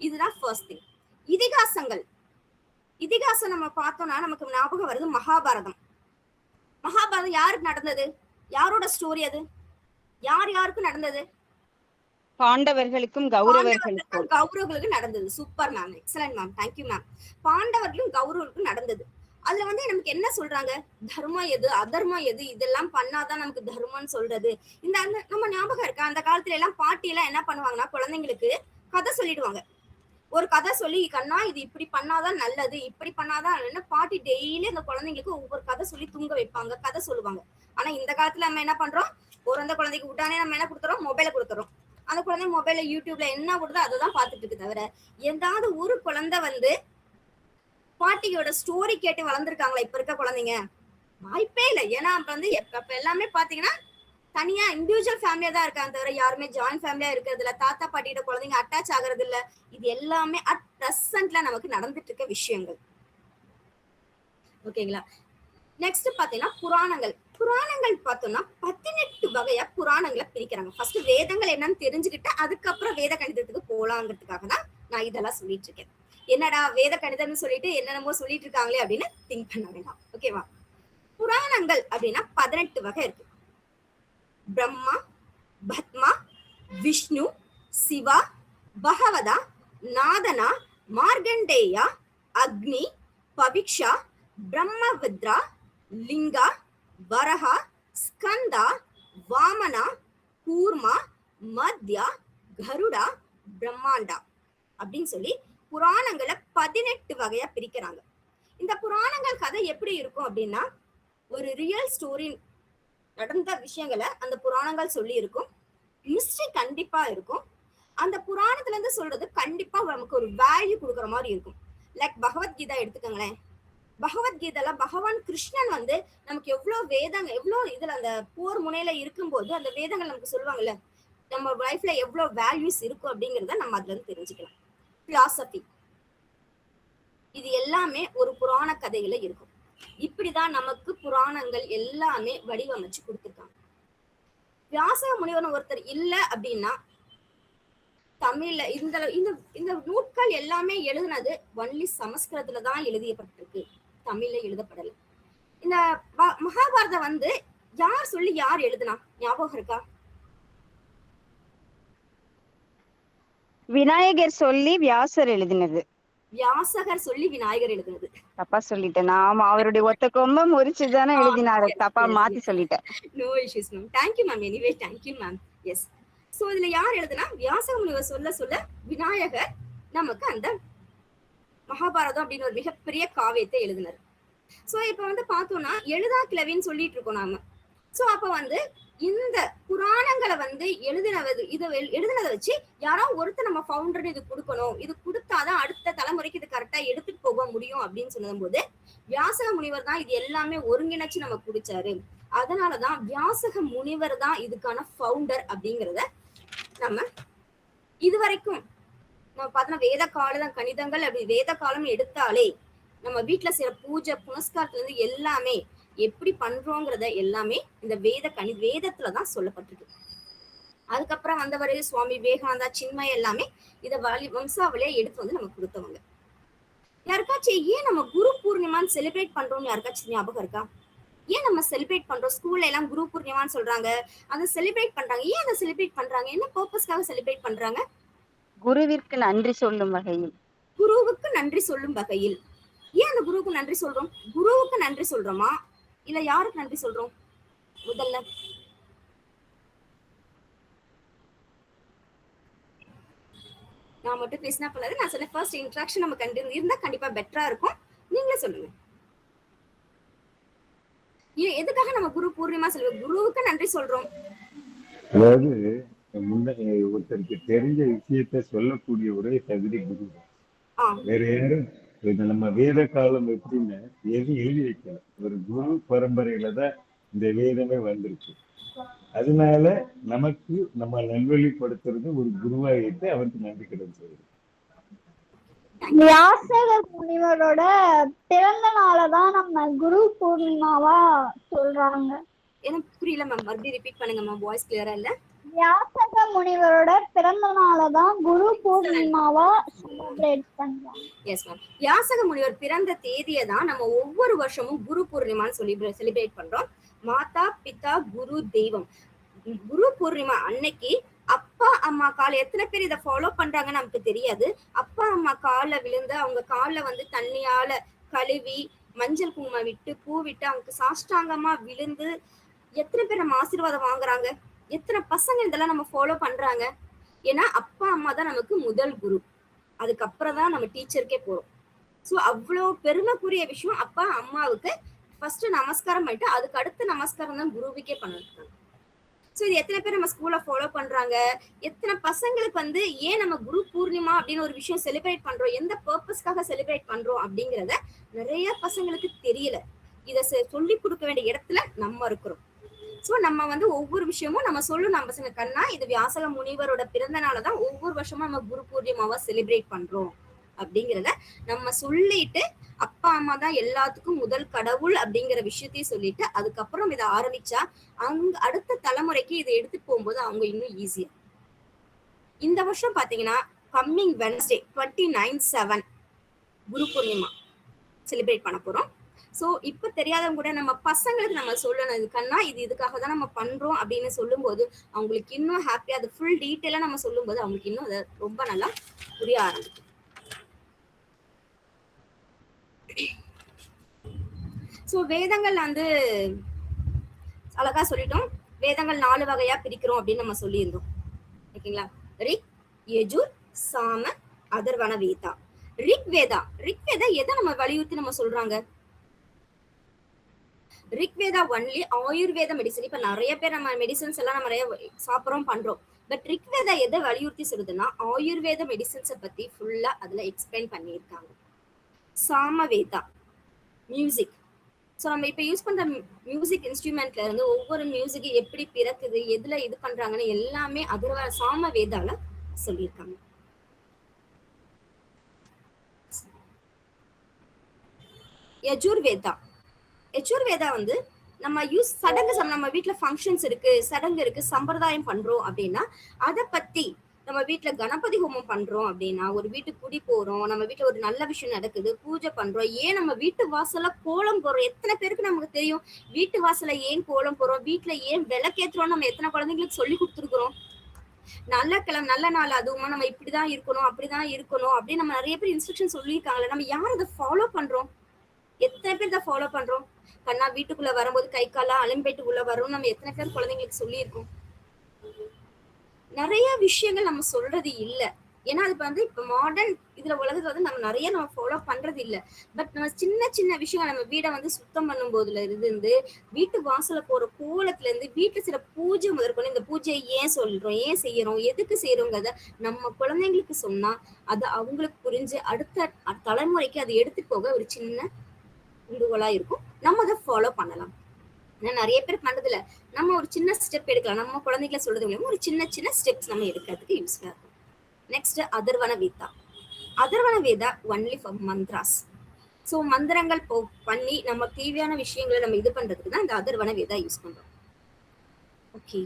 இதுதான் ஃபர்ஸ்ட் திங். இதிகாசம் நம்ம பார்த்தோம்னா நமக்கு ஞாபகம் வருது மகாபாரதம். மகாபாரதம் யாருக்கு நடந்தது, யாரோட ஸ்டோரி அது, யாருக்கு நடந்தது? பாண்டவர்களுக்கும் கௌரவர்களுக்கும் நடந்தது. Super ma'am, excellent ma'am, thank you ma'am. பாண்டவர்களுக்கும் கௌரவர்களுக்கும் நடந்தது. அதுல வந்து நமக்கு என்ன சொல்றாங்க, தர்மம் எது அதர்மம் எது, இதெல்லாம் பண்ணாதான் நமக்கு தர்மம்னு சொல்றது. இந்த நம்ம ஞாபகம் இருக்கா, அந்த காலத்துல எல்லாம் பாட்டி எல்லாம் என்ன பண்ணுவாங்கன்னா குழந்தைங்களுக்கு கதை சொல்லிடுவாங்க. ஒரு கதை சொல்லி, கண்ணா இது இப்படி பண்ணாதான் நல்லது, இப்படி பண்ணாதான் நல்லது. பாட்டி டெய்லி அந்த குழந்தைங்களுக்கு ஒவ்வொரு கதை சொல்லி தூங்க வைப்பாங்க, கதை சொல்லுவாங்க. ஆனா இந்த காலத்துல நம்ம என்ன பண்றோம், பிறந்த குழந்தைக்கு விட்டானே நம்ம என்ன கொடுத்துறோம், மொபைலை கொடுத்துறோம். அந்த குழந்தை மொபைல்ல யூடியூப்ல என்ன கொடுத்தோ அதை தான் பார்த்துட்டு இருக்கு. தவிர ஏதாவது ஒரு குழந்தை வந்து பாட்டியோட ஸ்டோரி கேட்டு வளர்ந்துருக்காங்களா இப்ப இருக்க குழந்தைங்க? வாய்ப்பே இல்லை. ஏன்னா வந்து இப்ப எல்லாமே பாத்தீங்கன்னா தனியா இண்டிவிஜுவல் ஃபேமிலியா தான் இருக்காங்க, தவிர யாருமே ஜாயிண்ட் ஃபேமிலியா இருக்கிறது இல்ல, தாத்தா பாட்டியோட குழந்தைங்க அட்டாச் ஆகுறது இல்ல. இது எல்லாமே அட் பிரசன்ட்ல நமக்கு நடந்துட்டு இருக்க விஷயங்கள். ஓகேங்களா? நெக்ஸ்ட் பாத்தீங்கன்னா புராணங்கள் பார்த்தோம்னா 18 வகையா புராணங்களை பிரிக்கிறாங்க. ஃபர்ஸ்ட் வேதங்கள் என்னன்னு தெரிஞ்சுக்கிட்டு அதுக்கப்புறம் வேத கணிதத்துக்கு போலாங்கிறதுக்காக தான் நான் இதெல்லாம் சொல்லிட்டு இருக்கேன். என்னடா வேத கணிதம்னு சொல்லிட்டு என்னென்னமோ சொல்லிட்டு இருக்காங்களே அப்படின்னு திங்க் பண்ண வேண்டாம். ஓகேவா? புராணங்கள் அப்படின்னா 18 வகை இருக்கு. பிரம்மா, பத்மா, விஷ்ணு, சிவா, பகவதா, நாதனா, மார்கண்டேயா, அக்னி, பவிக்ஷா, பிரம்மவித்ரா, லிங்கா, வரஹா, ஸ்கந்தா, வாமனா, கூர்மா, மத்யா, கருடா, பிரம்மாண்டா அப்படின்னு சொல்லி புராணங்களை 18 வகையா பிரிக்கிறாங்க. இந்த புராணங்கள் கதை எப்படி இருக்கும் அப்படின்னா, ஒரு ரியல் ஸ்டோரி நடந்த விஷயங்களை அந்த புராணங்கள் சொல்லி இருக்கும். மிஸ்ட்ரி கண்டிப்பா இருக்கும். அந்த புராணத்துல இருந்து சொல்றது கண்டிப்பா நமக்கு ஒரு வேல்யூ கொடுக்குற மாதிரி இருக்கும். லைக் பகவத்கீதா எடுத்துக்கோங்களேன். பகவத்கீதைல பகவான் கிருஷ்ணன் வந்து நமக்கு எவ்வளவு வேதங்கள், எவ்வளவு இதுல அந்த போர் முனையில இருக்கும்போது அந்த வேதங்கள் நமக்கு சொல்லுவாங்கல்ல, நம்ம லைஃப்ல எவ்வளவு வேல்யூஸ் இருக்கும் அப்படிங்கறத நம்ம அதுல இருந்து தெரிஞ்சுக்கலாம். பிலாசபி, இது எல்லாமே ஒரு புராண கதையில இருக்கும். இப்படிதான் நமக்கு புராணங்கள் எல்லாமே வடிவமைச்சு கொடுத்துருக்காங்க. வியாச முனிவர் ஒருத்தர் இல்ல அப்படின்னா தமிழ்ல இந்த இந்த இந்த நூட்கள் எல்லாமே எழுதுனது ஒன்லி சமஸ்கிருதத்துல தான் எழுதப்பட்டிருக்கு, தமிழ்ல எழுதப்படல. இந்த மகாபாரதம் வந்து யார் சொல்லி யார் எழுதுனா ஞாபகம் இருக்கா? விநாயகர் சொல்லி வியாசர் எழுதினது. வியாசகர் சொல்லி விநாயகர் எழுதினது. தப்பா சொல்லிட்டேன். ஆமா, அவருடைய ஒத்த கொம்ப முறிச்சுதானே எழுதினாரு. தப்பா மாத்தி சொல்லிட்டேன். No issues ma'am. Thank you ma'am. Anyway thank you ma'am. Yes. So இதுல யார் எழுதுனா வியாச முனிவர் சொல்ல சொல்ல விநாயகர் நமக்கு அந்த மகாபாரதம் அப்படின்னு ஒரு மிகப்பெரிய காவியத்தை எழுதினார். சோ இப்ப வந்து பார்த்தோம்னா எழுதா கிளவின்னு சொல்லிட்டு இருக்கோம் நாம. சோ அப்ப வந்து இந்த புராணங்களை வந்து எழுதினதை வச்சு யாரோ ஒருத்தர் நம்ம ஃபவுண்டர் இது கொடுக்கணும், இது கொடுத்தாதான் அடுத்த தலைமுறைக்கு இது கரெக்டா எடுத்துட்டு போக முடியும் அப்படின்னு சொன்னும் போது வியாசக முனிவர் தான் இது எல்லாமே ஒருங்கிணைச்சு நம்ம குடிச்சாரு. அதனாலதான் வியாசக முனிவர் தான் இதுக்கான ஃபவுண்டர் அப்படிங்கிறத நம்ம இதுவரைக்கும் நம்ம பார்த்தோம்னா வேத காலம் கணிதங்கள் அப்படி வேத காலம் எடுத்தாலே நம்ம வீட்டுல செய்யற பூஜை புனஸ்காரத்துல இருந்து எல்லாமே எப்படி பண்றோங்கிறத எல்லாமே இந்த வேதத்துலதான் சொல்லப்பட்டிருக்கு. அதுக்கப்புறம் வந்தவர் சுவாமி விவேகானந்தா, சின்மய எல்லாமே இத வம்சாவளியா எடுத்து வந்து நம்ம கொடுத்தவங்க. யாருக்காச்சும் ஏன் நம்ம குரு பூர்ணிமான்னு செலிப்ரேட் பண்றோம்னு யாருக்காச்சும் ஞாபகம் இருக்கா? ஏன் நம்ம செலிப்ரேட் பண்றோம்? ஸ்கூல்ல எல்லாம் குரு பூர்ணிமான்னு சொல்றாங்க, அதை செலிப்ரேட் பண்றாங்க. ஏன் அதை செலிப்ரேட் பண்றாங்க? என்ன பர்பஸ்க்காக செலிப்ரேட் பண்றாங்க? குருவிற்கு நன்றி சொல்லும் வகையில். குருவுக்கு நன்றி சொல்லும் வகையில். ஏன் அந்த குருவுக்கு நன்றி சொல்றோம்? குருவுக்கு நன்றி சொல்றோமா இல்ல யாருக்கு நன்றி சொல்றோம்? முதல்ல நான் மட்டும் பேசினா போலாது. நான் சொன்ன ஃபர்ஸ்ட் இன்ட்ராக்ஷன் நம்ம இருந்தா கண்டிப்பா பெட்டரா இருக்கும். நீங்களே சொல்லுங்க. எதுக்காக நம்ம குரு பூர்ணிமா சொல்லுவோம்? குருவுக்கு நன்றி சொல்றோம். அதாவது ஒருத்தருக்கு தெரிஞ்ச விஷயத்த சொல்லக்கூடிய ஒரே தகுதி குரு. வேற யாரும் நம்ம வேத காலம் எப்படின்னு எதுவும் எழுதி வைக்கல. ஒரு குரு பரம்பரையில தான் இந்த வேதமே வந்திருக்கு. அதனால நமக்கு நம்ம நல்வழிப்படுத்துறது ஒரு குருவாயிட்டு அவருக்கு நன்றி கடன் சொல்றது. வியாசகர் முனிவரோட பிறந்த நாளதான் நம்ம குரு பூர்ணிமாவா சொல்றாங்க. எனக்கு புரியல மேம், மறுபடியும் ரிப்பீட் பண்ணுங்க மேம், வாய்ஸ் கிளியரா இல்ல. வியாசக முனிவரோட பிறந்த நாளதான் குரு பூர்ணிமாவா செலிப்ரேட் பண்றாங்க. Yes ma'am. வியாசக முனிவர் பிறந்த தேதியை தான் நம்ம ஒவ்வொரு வருஷமும் குரு பூர்ணிமான்னு சொல்லி செலிப்ரேட் பண்றோம். மாதா பிதா குரு தெய்வம். குரு பூர்ணிமா அன்னைக்கு அப்பா அம்மா கால எத்தனை பேர் இதை ஃபாலோ பண்றாங்கன்னு நமக்கு தெரியாது. அப்பா அம்மா கால விழுந்து அவங்க கால வந்து தண்ணியால கழுவி மஞ்சள் குங்குமம் விட்டு பூ விட்டு அவங்க சாஷ்டாங்கமா விழுந்து எத்தனை பேர் நம்ம ஆசீர்வாதம் வாங்குறாங்க. எத்தனை பசங்க இதெல்லாம் நம்ம ஃபாலோ பண்றாங்க. ஏன்னா அப்பா அம்மா தான் நமக்கு முதல் குரு. அதுக்கப்புறம் தான் நம்ம டீச்சருக்கே போறோம். ஸோ அவ்வளோ பெருமைக்குரிய விஷயம். அப்பா அம்மாவுக்கு ஃபர்ஸ்ட் நமஸ்காரம் பண்ணிட்டு அதுக்கு அடுத்த நமஸ்காரம் தான் குருவுக்கே பண்ணிருக்காங்க. ஸோ இது எத்தனை பேர் நம்ம ஸ்கூல்ல ஃபாலோ பண்றாங்க. எத்தனை பசங்களுக்கு வந்து ஏன் நம்ம குரு பூர்ணிமா அப்படின்னு ஒரு விஷயம் செலிப்ரேட் பண்றோம், எந்த பர்பஸ்க்காக செலிப்ரேட் பண்றோம் அப்படிங்கிறத நிறைய பசங்களுக்கு தெரியல. இதை சொல்லி கொடுக்க வேண்டிய இடத்துல நம்ம இருக்கிறோம். ஸோ நம்ம வந்து ஒவ்வொரு விஷயமும் நம்ம சொல்லணும். நம்ம பசங்க கண்ணா இது வியாசக முனிவரோட பிறந்த நாளதான் ஒவ்வொரு வருஷமும் நம்ம குரு பூர்ணிமாவா செலிப்ரேட் பண்றோம் அப்படிங்கிறத நம்ம சொல்லிட்டு அப்பா அம்மா தான் எல்லாத்துக்கும் முதல் கடவுள் அப்படிங்கிற விஷயத்தையும் சொல்லிட்டு அதுக்கப்புறம் இதை ஆரம்பிச்சா அவங்க அடுத்த தலைமுறைக்கு இதை எடுத்துட்டு போகும்போது அவங்க இன்னும் ஈஸியா. இந்த வருஷம் பாத்தீங்கன்னா coming Wednesday 29/7 Guru Purnima celebrate பண்ண போறோம். ஸோ இப்ப தெரியாதவங்க கூட நம்ம பசங்களுக்கு நம்ம சொல்லணும், இதுக்கன்னா இது இதுக்காக தான் நம்ம பண்றோம் அப்படின்னு சொல்லும் போது அவங்களுக்கு இன்னும் ஹாப்பியா அது ஃபுல் டீட்டெயிலா நம்ம சொல்லும் போது அவங்களுக்கு இன்னும் அதை ரொம்ப நல்லா புரிய ஆரம்பிக்கும். சோ வேதங்கள் வந்து அழகா சொல்லிட்டோம். வேதங்கள் 4 வகையா பிரிக்கிறோம் அப்படின்னு நம்ம சொல்லியிருந்தோம். ஓகேங்களா? ரிக், யஜுர், சாம, அதர்வண வேதா. ரிக்வேதா எதை நம்ம வலியுறுத்தி நம்ம சொல்றாங்க? ரிக்வேதா ஒன்லி ஆயுர்வேத மெடிசன். இப்ப நிறைய பேர் நம்ம மெடிசன்ஸ் எல்லாம் நம்ம நிறைய சாப்பிட்றோம் பண்றோம். பட் ரிக்வேதா எதை வலியுறுத்தி சொல்லுதுன்னா ஆயுர்வேத மெடிசன்ஸை பத்தி ஃபுல்லா அதுல எக்ஸ்பிளைன் பண்ணியிருக்காங்க. சாமவேதா மியூசிக். ஸோ நம்ம இப்போ யூஸ் பண்ற மியூசிக் இன்ஸ்ட்ருமெண்ட்ல இருந்து ஒவ்வொரு மியூசிக் எப்படி பிறக்குது, எதுல இது பண்றாங்கன்னு எல்லாமே அதுல சாமவேதால சொல்லியிருக்காங்க. யஜுர்வேதா யஜுர்வேதா வந்து நம்ம சடங்கு நம்ம வீட்டுல ஃபங்க்ஷன்ஸ் இருக்கு, சடங்கு இருக்கு, சம்பிரதாயம் பண்றோம் அப்படின்னா அதை பத்தி நம்ம வீட்டுல கணபதி ஹோமம் பண்றோம் அப்படின்னா, ஒரு வீட்டுக்கு குடி போறோம், நம்ம வீட்டுல ஒரு நல்ல விஷயம் நடக்குது, பூஜை பண்றோம், ஏன் நம்ம வீட்டு வாசல்ல கோலம் போடுறோம், எத்தனை பேருக்கு நமக்கு தெரியும் வீட்டு வாசல்ல ஏன் கோலம் போடுறோம், வீட்டுல ஏன் விளக்கேற்றுறோம், நம்ம எத்தனை குழந்தைங்களுக்கு சொல்லி கொடுத்துருக்குறோம். நல்ல கிழமை நல்ல நாள் அதுவுமா நம்ம இப்படிதான் இருக்கணும் அப்படிதான் இருக்கணும் அப்படின்னு நம்ம நிறைய பேர் இன்ஸ்ட்ரக்ஷன் சொல்லியிருக்காங்கல்ல, நம்ம யாரும் அதை ஃபாலோ பண்றோம்? எத்தனை பேர் இதை ஃபாலோ பண்றோம்? கண்ணா வீட்டுக்குள்ள வரும்போது கை காலா அலம்பிட்டு உள்ள வரும் நம்ம எத்தனை பேர் குழந்தைங்களுக்கு சொல்லியிருக்கோம்? நிறைய விஷயங்கள் நம்ம சொல்றது இல்ல. ஏன்னா அது வந்து இப்ப மாடர்ன் இதுல உலகத்துல வந்து நம்ம ஃபாலோ பண்றது இல்ல. பட் நம்ம சின்ன சின்ன விஷயங்கள் நம்ம வீடை வந்து சுத்தம் பண்ணும் போதுல இருந்து வீட்டு வாசல போற கோலத்துல இருந்து வீட்டுல சில பூஜை முதற்கொண்டு இந்த பூஜையை ஏன் சொல்றோம், ஏன் செய்யறோம், எதுக்கு செய்யறோங்கிறத நம்ம குழந்தைங்களுக்கு சொன்னா அது அவங்களுக்கு புரிஞ்சு அடுத்த தலைமுறைக்கு அதை எடுத்துட்டு போக ஒரு சின்ன உண்டுகோலா இருக்கும். நம்ம அதை ஃபாலோ பண்ணலாம். நிறைய பேர் பண்றதுல நம்ம ஒரு சின்ன ஸ்டெப் எடுக்கலாம். நம்ம குழந்தைகளை சொல்றது மூலமா ஒரு சின்ன சின்ன ஸ்டெப்ஸ் நம்ம எடுக்கிறதுக்கு யூஸ்ஃபுல்லா இருக்கும். Next Atharvana Veda. Atharvana Veda only for mantras. So மந்திரங்கள் பண்ணி நம்ம தேவையான விஷயங்களை நம்ம இது பண்றதுக்கு தான் இந்த அதர்வன வேதா யூஸ் பண்றோம். ஓகே,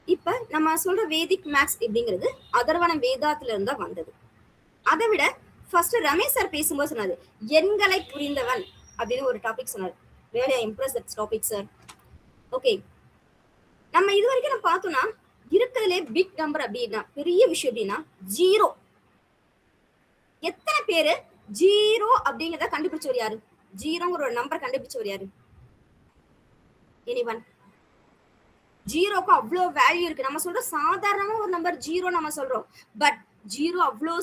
இப்ப நம்ம சொல்ற வேதிக் மேக்ஸ் அப்படிங்கிறது அதர்வன வேதாத்துல இருந்தா வந்தது. அதை விட ஃபர்ஸ்ட் ரமேஷ் சார் பேசும்போது சொன்னாரு எண்களை புரிந்தவன் அப்படின்னு ஒரு டாபிக் சொன்னாரு. Really impressed that topic, sir. Okay. நம்ம இது வரைக்கும் நம்ம பார்த்தோம்னா இருக்கிறதுலே பிக் நம்பர் அப்படின்னா பெரிய விஷயம் அப்படின்னா 0. எத்தனை பேரு 0 அப்படிங்கிறத கண்டுபிடிச்சவர் யாரு? 0ங்கிற ஒரு நம்பர் கண்டுபிடிச்சவர் யாரு? எனிவன்? 0க்கு அவ்வளோ வேல்யூ இருக்கு. நம்ம சொல்ற சாதாரணமா ஒரு நம்பர் 0 நம்ம சொல்றோம். பட் 0 அவ்வளோ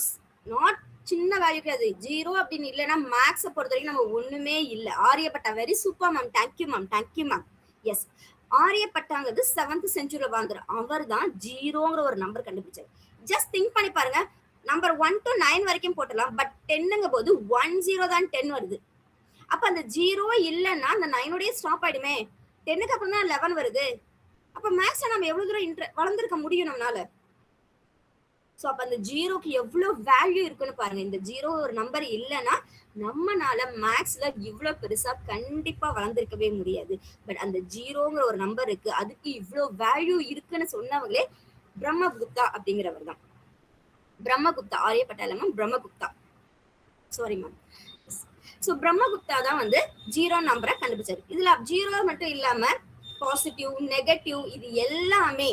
நாட் சின்ன வேல்யூ கிடையாது. 0 அப்படின்னு இல்லைன்னா மேக்ஸை பொறுத்த வரைக்கும் நம்ம ஒண்ணுமே இல்லை. Aryabhata very super ma'am, thank you ma'am, thank you ma'am. Yes, ஆரியப்பட்டாங்கிறது 7th செஞ்சுரியில வாழ்ந்தார். அவர் தான் 0ங்கிற ஒரு நம்பர் கண்டுபிடிச்சார். ஜஸ்ட் திங்க் பண்ணி பாருங்க, நம்பர் 1 to 9 வரைக்கும் போட்டலாம். பட் 10ங்க போது 10 தான் 10 வருது. அப்ப அந்த 0 இல்லைன்னா அந்த 9ஓடய ஸ்டாப் ஆயிடுமே. 10க்கு அப்புறம் தான் 11 வருது. அப்ப மேக்ஸ்ல நம்ம எவ்வளவு தூரம் வளர்ந்துருக்க முடியும் நம்மளால? சோ அப்ப அந்த 0க்கு எவ்வளவு வேல்யூ இருக்குன்னு பாருங்க. இந்த 0 ஒரு நம்பர் இல்லைன்னா நம்மனால மேக்ஸ்ல இவ்வளவு பெருசா கண்டிப்பா வளர்ந்திருக்கவே முடியாது. பட் அந்த 0ங்கிற ஒரு நம்பர் இருக்கு, அதுக்கு இவ்வளவு வேல்யூ இருக்குன்னு சொன்னவங்களே பிரம்மகுப்தா அப்படிங்கிறவர் தான். பிரம்மகுப்தா, ஆரியப்பட்டா இல்ல ma'am, Brahmagupta, sorry ma'am. So Brahmagupta தான் வந்து 0 நம்பரை கண்டுபிடிச்சாரு. இதுல 0 மட்டும் இல்லாம பாசிட்டிவ், நெகட்டிவ், இது எல்லாமே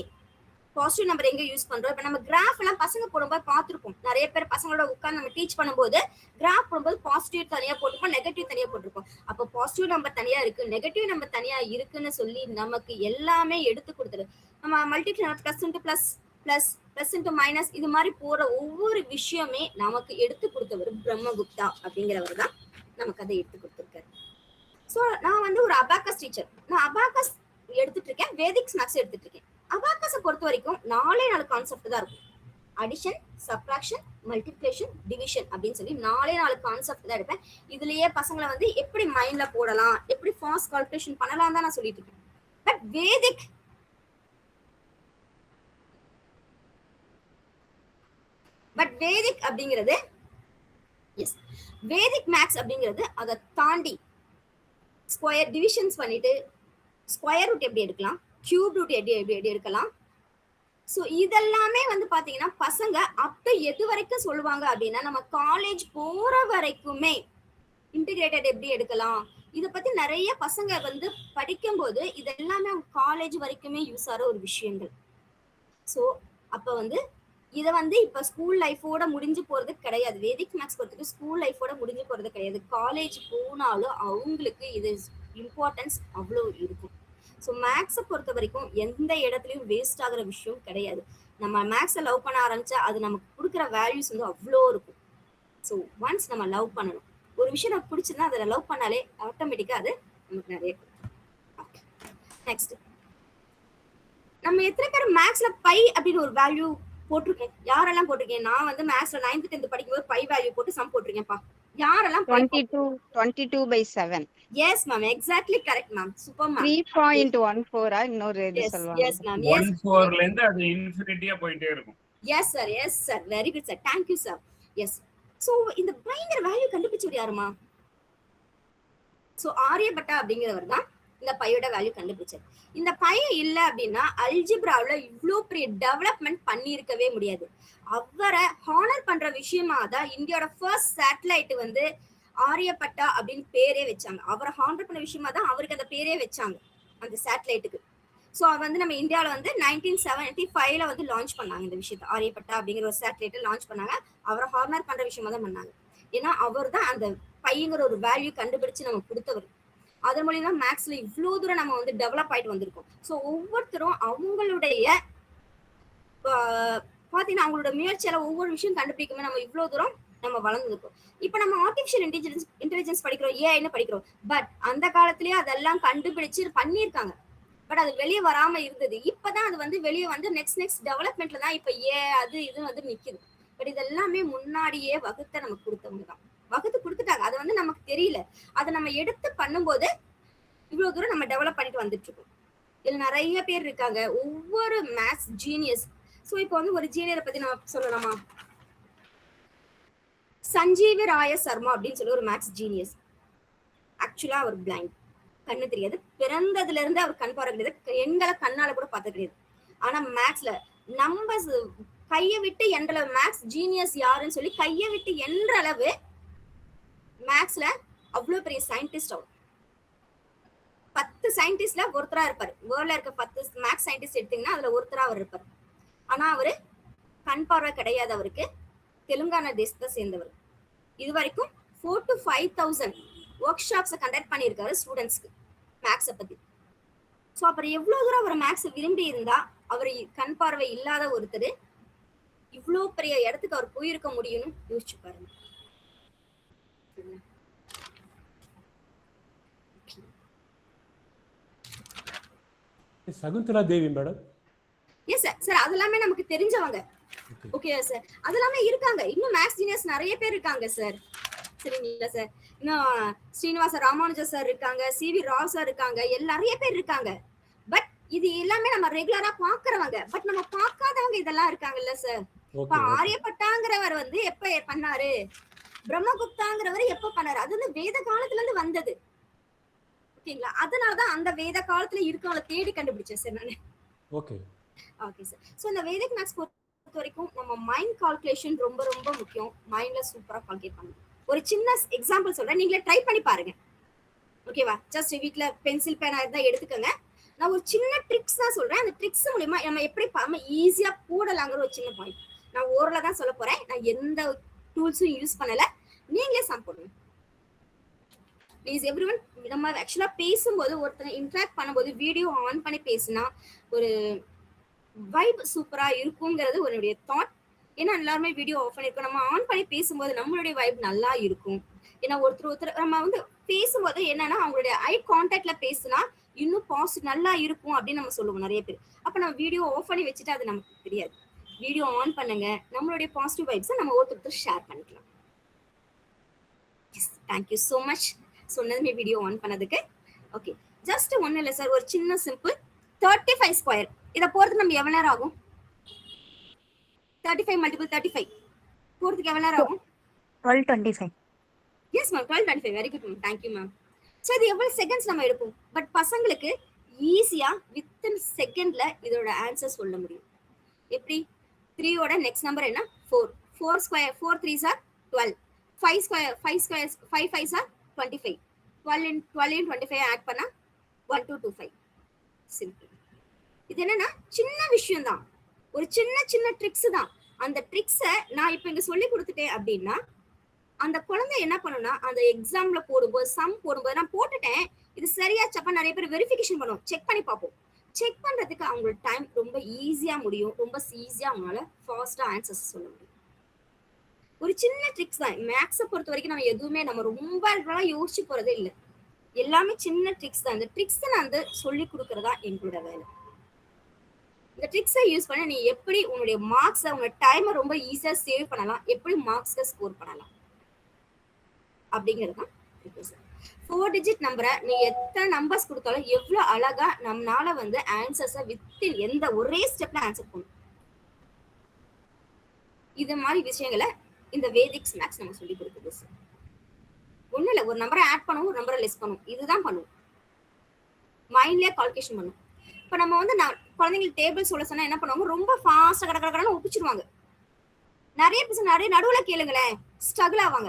பாசிட்டிவ் நம்பர் எங்க யூஸ் பண்றோம்? இப்ப நம்ம கிராஃப் எல்லாம் பசங்க போடும்போது பார்த்திருப்போம். நிறைய பேர் பசங்களோட உட்கார்ந்து நம்ம டீச் பண்ணும்போது கிராஃப் போடும்போது பாசிட்டிவ் தனியா போட்டிருப்போம், நெகட்டிவ் தனியா போட்டிருப்போம். அப்போ பாசிட்டிவ் நம்பர் தனியா இருக்கு, நெகட்டிவ் நம்பர் தனியா இருக்குன்னு சொல்லி நமக்கு எல்லாமே எடுத்து கொடுத்துரு. நம்ம multiple plus into plus, plus plus into minus, இது மாதிரி போற ஒவ்வொரு விஷயமே நமக்கு எடுத்து கொடுத்தவர் பிரம்மகுப்தா அப்படிங்கிறவர் தான் நமக்கு அதை எடுத்து கொடுத்துருக்காரு. ஸோ நான் வந்து ஒரு அபாக்கஸ் டீச்சர். நான் அபாக்கஸ் எடுத்துட்டு இருக்கேன், வேதிக்ஸ் மேக்ஸ் எடுத்துட்டு இருக்கேன். அபாக்கஸை பொறுத்த வரைக்கும் 4 கான்செப்ட் தான் இருக்கும். அடிஷன், சப்ட்ராக்ஷன், மல்டிப்ளிகேஷன், டிவிஷன் அப்படின்னு சொல்லி 4 கான்செப்ட் தான் எடுப்பேன். இதுலயே பசங்களை வந்து எப்படி மைண்ட்ல போடலாம், எப்படி ஃபாஸ்ட் கால்குலேஷன் பண்ணலாம் தான் நான் சொல்லிட்டு இருக்கேன். பட் வேதிக் அப்படிங்கிறது, எஸ், வேதிக் மேக்ஸ் அப்படிங்கிறது அதை தாண்டி ஸ்கொயர் டிவிஷன்ஸ் பண்ணிட்டு ஸ்கொயர் ரூட் எப்படி எடுக்கலாம், கியூப் ரூட் எப்படி எடுக்கலாம். ஸோ இதெல்லாமே வந்து பாத்தீங்கன்னா பசங்க அப்ப எது வரைக்கும் சொல்லுவாங்க அப்படின்னா நம்ம காலேஜ் போற வரைக்குமே இன்டிகிரேட்டட் எப்படி எடுக்கலாம், இதை பத்தி நிறைய பசங்க வந்து படிக்கும் போது இதெல்லாமே அவங்க காலேஜ் வரைக்குமே யூஸ் ஆகிற ஒரு விஷயங்கள். ஸோ அப்ப வந்து இதை வந்து இப்ப ஸ்கூல் லைஃபோட முடிஞ்சு போறது கிடையாது. வேதிக் மேக்ஸ் பொறுத்துக்கு ஸ்கூல் லைஃபோட முடிஞ்சு போறது கிடையாது. காலேஜ் போனாலும் அவங்களுக்கு இது இம்பார்ட்டன்ஸ் அவ்வளோ இருக்கும். ஸோ மேக்ஸை பொறுத்த வரைக்கும் எந்த இடத்துலையும் வேஸ்ட் ஆகிற விஷயம் கிடையாது. நம்ம மேக்ஸை லவ் பண்ண ஆரம்பிச்சா அது நமக்கு கொடுக்குற வேல்யூஸ் வந்து அவ்வளோ இருக்கும். ஸோ ஒன்ஸ் நம்ம லவ் பண்ணணும், ஒரு விஷயம் நமக்கு பிடிச்சிருந்தா அதை லவ் பண்ணாலே ஆட்டோமேட்டிக்காக அது நமக்கு நிறைய கொடுக்கும். ஓகே, நெக்ஸ்ட் நம்ம எத்தனை பேர் மேக்ஸ்ல பை அப்படின்னு ஒரு வேல்யூ போட்டிருக்கேன்? யாரெல்லாம் போட்டிருக்கேன்? நான் வந்து மேக்ஸ்ல 9th 10th படிக்கும்போது பை வேல்யூ போட்டு சம் போட்டிருக்கேன்ப்பா. யாரெல்லாம் 22/7? Yes ma'am, exactly correct ma'am, super ma'am. 3.14 இன்னொரு இது சொல்லுவாங்க. எஸ் மேம், 14ல இருந்து அது இன்ஃபினிட்டியா போயிட்டே இருக்கும். Yes sir, very good sir, thank you sir. Yes, so இந்த பைங்கிற வேல்யூ கண்டுபிடிச்சது யாருமா? ஸோ ஆரியபட்டா அப்படிங்கிறவர் தான் இந்த பையோட வேல்யூ கண்டுபிடிச்சார். இந்த பையன் இல்லை அப்படின்னா அல்ஜிப்ராவில் இவ்வளோ பெரிய டெவலப்மெண்ட் பண்ணியிருக்கவே முடியாது. அவரை ஹானர் பண்ற விஷயமா தான் இந்தியாவோட ஃபர்ஸ்ட் சேட்டலைட் வந்து ஆரியப்பட்டா அப்படின்னு பேரே வச்சாங்க. அவரை ஹானர் பண்ண விஷயமா தான் அவருக்கு அந்த பேரே வச்சாங்க அந்த சேட்டலைட்டுக்கு. ஸோ வந்து நம்ம இந்தியாவில் வந்து 1975 வந்து லான்ச் பண்ணாங்க இந்த விஷயத்த. ஆரியப்பட்டா அப்படிங்கிற ஒரு சேட்டலைட்டை லான்ச் பண்ணாங்க. அவரை ஹானர் பண்ற விஷயமா தான் பண்ணாங்க. ஏன்னா அவர் தான் அந்த பையங்கிற ஒரு வேல்யூ கண்டுபிடிச்சு நம்ம கொடுத்தவர். அதன் மூலியமா மேக்ஸ்ல இவ்வளோ தூரம் நம்ம வந்து டெவலப் ஆயிட்டு வந்திருக்கோம். ஸோ ஒவ்வொருத்தரும் அவங்களுடைய பாத்தீங்கன்னா அவங்களோட முயற்சியால ஒவ்வொரு விஷயம் கண்டுபிடிக்குமே நம்ம இவ்வளவு தூரம் நம்ம வளர்ந்துருக்கோம். இப்ப நம்ம ஆர்டிபிஷியல் இன்டெலிஜென்ஸ் படிக்கிறோம், ஏஐன்னு படிக்கிறோம். பட் அந்த காலத்திலேயே அதெல்லாம் கண்டுபிடிச்சு பண்ணியிருக்காங்க. பட் அது வெளியே வராம இருந்தது. இப்பதான் அது வந்து வெளியே வந்து நெக்ஸ்ட் டெவலப்மெண்ட்ல தான் இப்ப அது இது வந்து நிக்குது. பட் இதெல்லாமே முன்னாடியே வகுத்த நமக்கு கொடுத்தவங்க தான். வகுத்து கொடுத்துட்டாங்க. அது வந்து நமக்கு தெரியல. அதை நம்ம எடுத்து பண்ணும்போது இவ்வளவு தூரம் நம்ம டெவலப் பண்ணிட்டு வந்துட்டு இருக்கோம். இதுல நிறைய பேர் இருக்காங்க, ஒவ்வொரு மேத்ஸ் ஜீனியஸ். ஸோ இப்போ வந்து ஒரு ஜீனியரை பத்தி நான் சொல்லலாமா? சஞ்சீவி ராய சர்மா அப்படின்னு சொல்லி ஒரு மேத்ஸ் ஜீனியஸ். ஆக்சுவலா அவர் பிளைண்ட், கண்ணு தெரியாது. பிறந்ததுல இருந்து அவர் கண் பார்வை கிடையாது. எங்களை கண்ணால கூட பார்த்த கிடையாது. ஆனா மேத்ஸ்ல நம்பர்ஸ் கையை விட்டு என்ற மேத்ஸ் ஜீனியஸ் யாருன்னு சொல்லி கையை விட்டு என்ற அளவு மேத்ஸ்ல அவ்வளவு பெரிய சயின்டிஸ்ட். அவர் 10 சயின்டிஸ்ட்ல ஒருத்தரா இருப்பாரு. வேர்ல்ட்ல இருக்க 10 மேத்ஸ் சயின்டிஸ்ட் எடுத்தீங்கன்னா அதுல ஒருத்தரா அவர் இருப்பார். ஆனா அவரு கண் பார்வை கிடையாது. அவருக்கு தெலுங்கானா தேசத்தை சேர்ந்தவர். இது வரைக்கும் 4,000 to 5,000 ஒர்க் ஷாப்ஸை கண்டக்ட் பண்ணியிருக்காரு ஸ்டூடெண்ட்ஸ்க்கு மேக்ஸை பத்தி. ஸோ அப்புறம் எவ்வளவு தூரம் அவர் மேக்ஸ் விரும்பி இருந்தா அவர் கண் பார்வை இல்லாத ஒருத்தர் இவ்வளோ பெரிய இடத்துக்கு அவர் போயிருக்க முடியும்னு யோசிச்சு பாருங்க. சகுந்தலா தேவி மேடம். Yes sir. சார் அதெல்லாமே நமக்கு தெரிஞ்சவங்க. Okay sir. அதெல்லாமே இருக்காங்க. இன்னும் மேத்ஸ் ஜீனியஸ் நிறைய பேர் இருக்காங்க சார். சரிங்களா சார்? இன்னும் ஸ்ரீனிவாச ராமானுஜர் சார் இருக்காங்க, சிவி ராவ் சார் இருக்காங்க, நிறைய பேர் இருக்காங்க. பட் இது எல்லாமே நம்ம ரெகுலரா பாக்குறவங்க. பட் நம்ம பார்க்காதவங்க இதெல்லாம் இருக்காங்கல்ல சார். இப்ப ஆரியப்பட்டாங்கிறவர் வந்து எப்ப பண்ணாரு, பிரம்மகுப்தாங்கிறவர் எப்ப பண்ணாரு, அது வந்து வேத காலத்துல இருந்து வந்தது. ஓகேங்களா? அதனாலதான் அந்த வேத காலத்துல இருக்கவங்கள தேடி கண்டுபிடிச்சேன் சார் நானு. Okay okay sir. ஸோ இந்த வேதிக் மேத்ஸ் பொறுத்த வரைக்கும் நம்ம மைண்ட் கால்குலேஷன் ரொம்ப ரொம்ப முக்கியம். மைண்ட்ல சூப்பரா கால்குலேட் பண்ணணும். ஒரு சின்ன எக்ஸாம்பிள் சொல்றேன், நீங்களே ட்ரை பண்ணி பாருங்க. ஓகேவா? ஜஸ்ட் வீட்ல பென்சில் பேனா இருந்தா எடுத்துக்கோங்க. நான் ஒரு சின்ன ட்ரிக்ஸ் தான் சொல்றேன். அந்த ட்ரிக்ஸ் மூலமா நம்ம எப்படி ஈஸியா போடலாங்கிற ஒரு சின்ன பாயிண்ட். நான் ஓரளவு தான் சொல்ல போறேன். நான் எந்த டூல்ஸும் யூஸ் பண்ணல. நீங்களே சம் போடுங்க ப்ளீஸ் எவ்ரிவன். நம்ம ஆக்சுவலா பேசும்போது ஒருத்தங்க இன்ட்ராக்ட் பண்ணும்போது வீடியோ ஆன் பண்ணி பேசினா ஒரு வைப் சூப்பரா இருக்குங்கிறது உன்னுடைய தாட். ஏன்னா எல்லாருமே வீடியோ ஆஃப் பண்ணிருக்கோம். நம்ம ஆன் பண்ணி பேசும்போது நம்மளுடைய வைப் நல்லா இருக்கும். ஏன்னா ஒருத்தர் நம்ம வந்து பேசும்போது என்னன்னா அவங்களுடைய ஐ கான்டாக்ட்ல பேசினா இன்னும் பாசிட்டிவ் நல்லா இருக்கும் அப்படின்னு நம்ம சொல்லுவோம் நிறைய பேர். அப்ப நம்ம வீடியோ ஆஃப் பண்ணி வச்சுட்டு அது நமக்கு தெரியாது. வீடியோ ஆன் பண்ணுங்க. நம்மளுடைய பாசிட்டிவ் வைப்ஸை நம்ம ஒருத்தர் ஷேர் பண்ணிக்கலாம். தேங்க்யூ ஸோ மச் சொன்னதுமே வீடியோ ஆன் பண்ணதுக்கு. ஓகே, ஜஸ்ட் ஒன்றும் இல்லை சார், ஒரு சின்ன சிம்பிள் 35 ஸ்கொயர். இதை போறதுக்கு நம்ம எவ்வளவு நேரம் ஆகும்? 35 × 35 போறதுக்கு எவ்வளவு நேரம் ஆகும்? 12:25. Yes ma'am, 12:25. Very good ma'am, thank you ma'am. So இது எவ்வளவு செகண்ட்ஸ் நம்ம எடுப்போம்? பட் பசங்களுக்கு ஈஸியா வித்தின் செகண்ட்ல இதோட ஆன்சர் சொல்ல முடியும். எப்படி? 3யோட நெக்ஸ்ட் நம்பர் என்ன? 4. 4 square 4 3s are 12. 5 square 5 5s are 25. 12 in 25 add பண்ணா 1225. சிம்பிள். இது என்னன்னா சின்ன விஷயம் தான், ஒரு சின்ன ட்ரிக்ஸ் தான். அந்த ட்ரிக்ஸை நான் இப்ப இங்க சொல்லி கொடுத்துட்டேன் அப்படின்னா அந்த குழந்தை என்ன பண்ணும்னா அந்த எக்ஸாம்ல போடும்போது சம் போடும்போது நான் போட்டுட்டேன் இது சரியா தப்பா நிறைய பேர் வெரிஃபிகேஷன் பண்ணுவோம், செக் பண்ணி பார்ப்போம். செக் பண்றதுக்கு அவங்களோட டைம் ரொம்ப ஈஸியா முடியும். ரொம்ப ஈஸியா அவங்களால ஃபாஸ்டா ஆன்சர்ஸ் சொல்ல முடியும். ஒரு சின்ன ட்ரிக்ஸ் தான். மேக்ஸை பொறுத்த வரைக்கும் நம்ம எதுவுமே நம்ம ரொம்ப யோசிச்சு போறதே இல்லை. எல்லாமே சின்ன ட்ரிக்ஸ் தான். இந்த ட்ரிக்ஸ் நான் வந்து சொல்லி கொடுக்கறதா எங்களோட வேலை. இந்த ட்ரிக்ஸை யூஸ் பண்ண நீ எப்படி உன்னுடைய மார்க்ஸை உங்க டைமை ரொம்ப ஈஸியா சேவ் பண்ணலாம், எப்படி மார்க்ஸை ஸ்கோர் பண்ணலாம் அப்படிங்கிறது தான் 4 டிஜிட் நம்பரை நீ எத்தனை நம்பர்ஸ் கொடுத்தாலும் எவ்வளவு அழகா நம்மளால வந்து ஆன்சர்ஸை வித்தின் எந்த ஒரே ஸ்டெப்ல ஆன்சர் பண்ணும். இது மாதிரி விஷயங்களை இந்த வேதிக்ஸ் மேக்ஸ் நம்ம சொல்லி கொடுக்குது சார். ஒண்ணும் இல்ல, ஒரு நம்பரை ஆட் பண்ணுவோம், ஒரு நம்பரை லெஸ் பண்ணுவோம், இதுதான் பண்ணுவோம். மைண்ட்லயே கால்குலேஷன் பண்ணுவோம். இப்ப நம்ம வந்து குழந்தைங்களுக்கு டேபிள் சொல்ல சொன்னா என்ன பண்ணுவாங்க, ரொம்ப ஃபாஸ்டா கடற்கடன்னு ஒப்பிச்சிருவாங்க. நிறைய பசங்க நிறைய நடுவுல கேளுங்களேன் ஸ்ட்ரகிள் ஆவாங்க,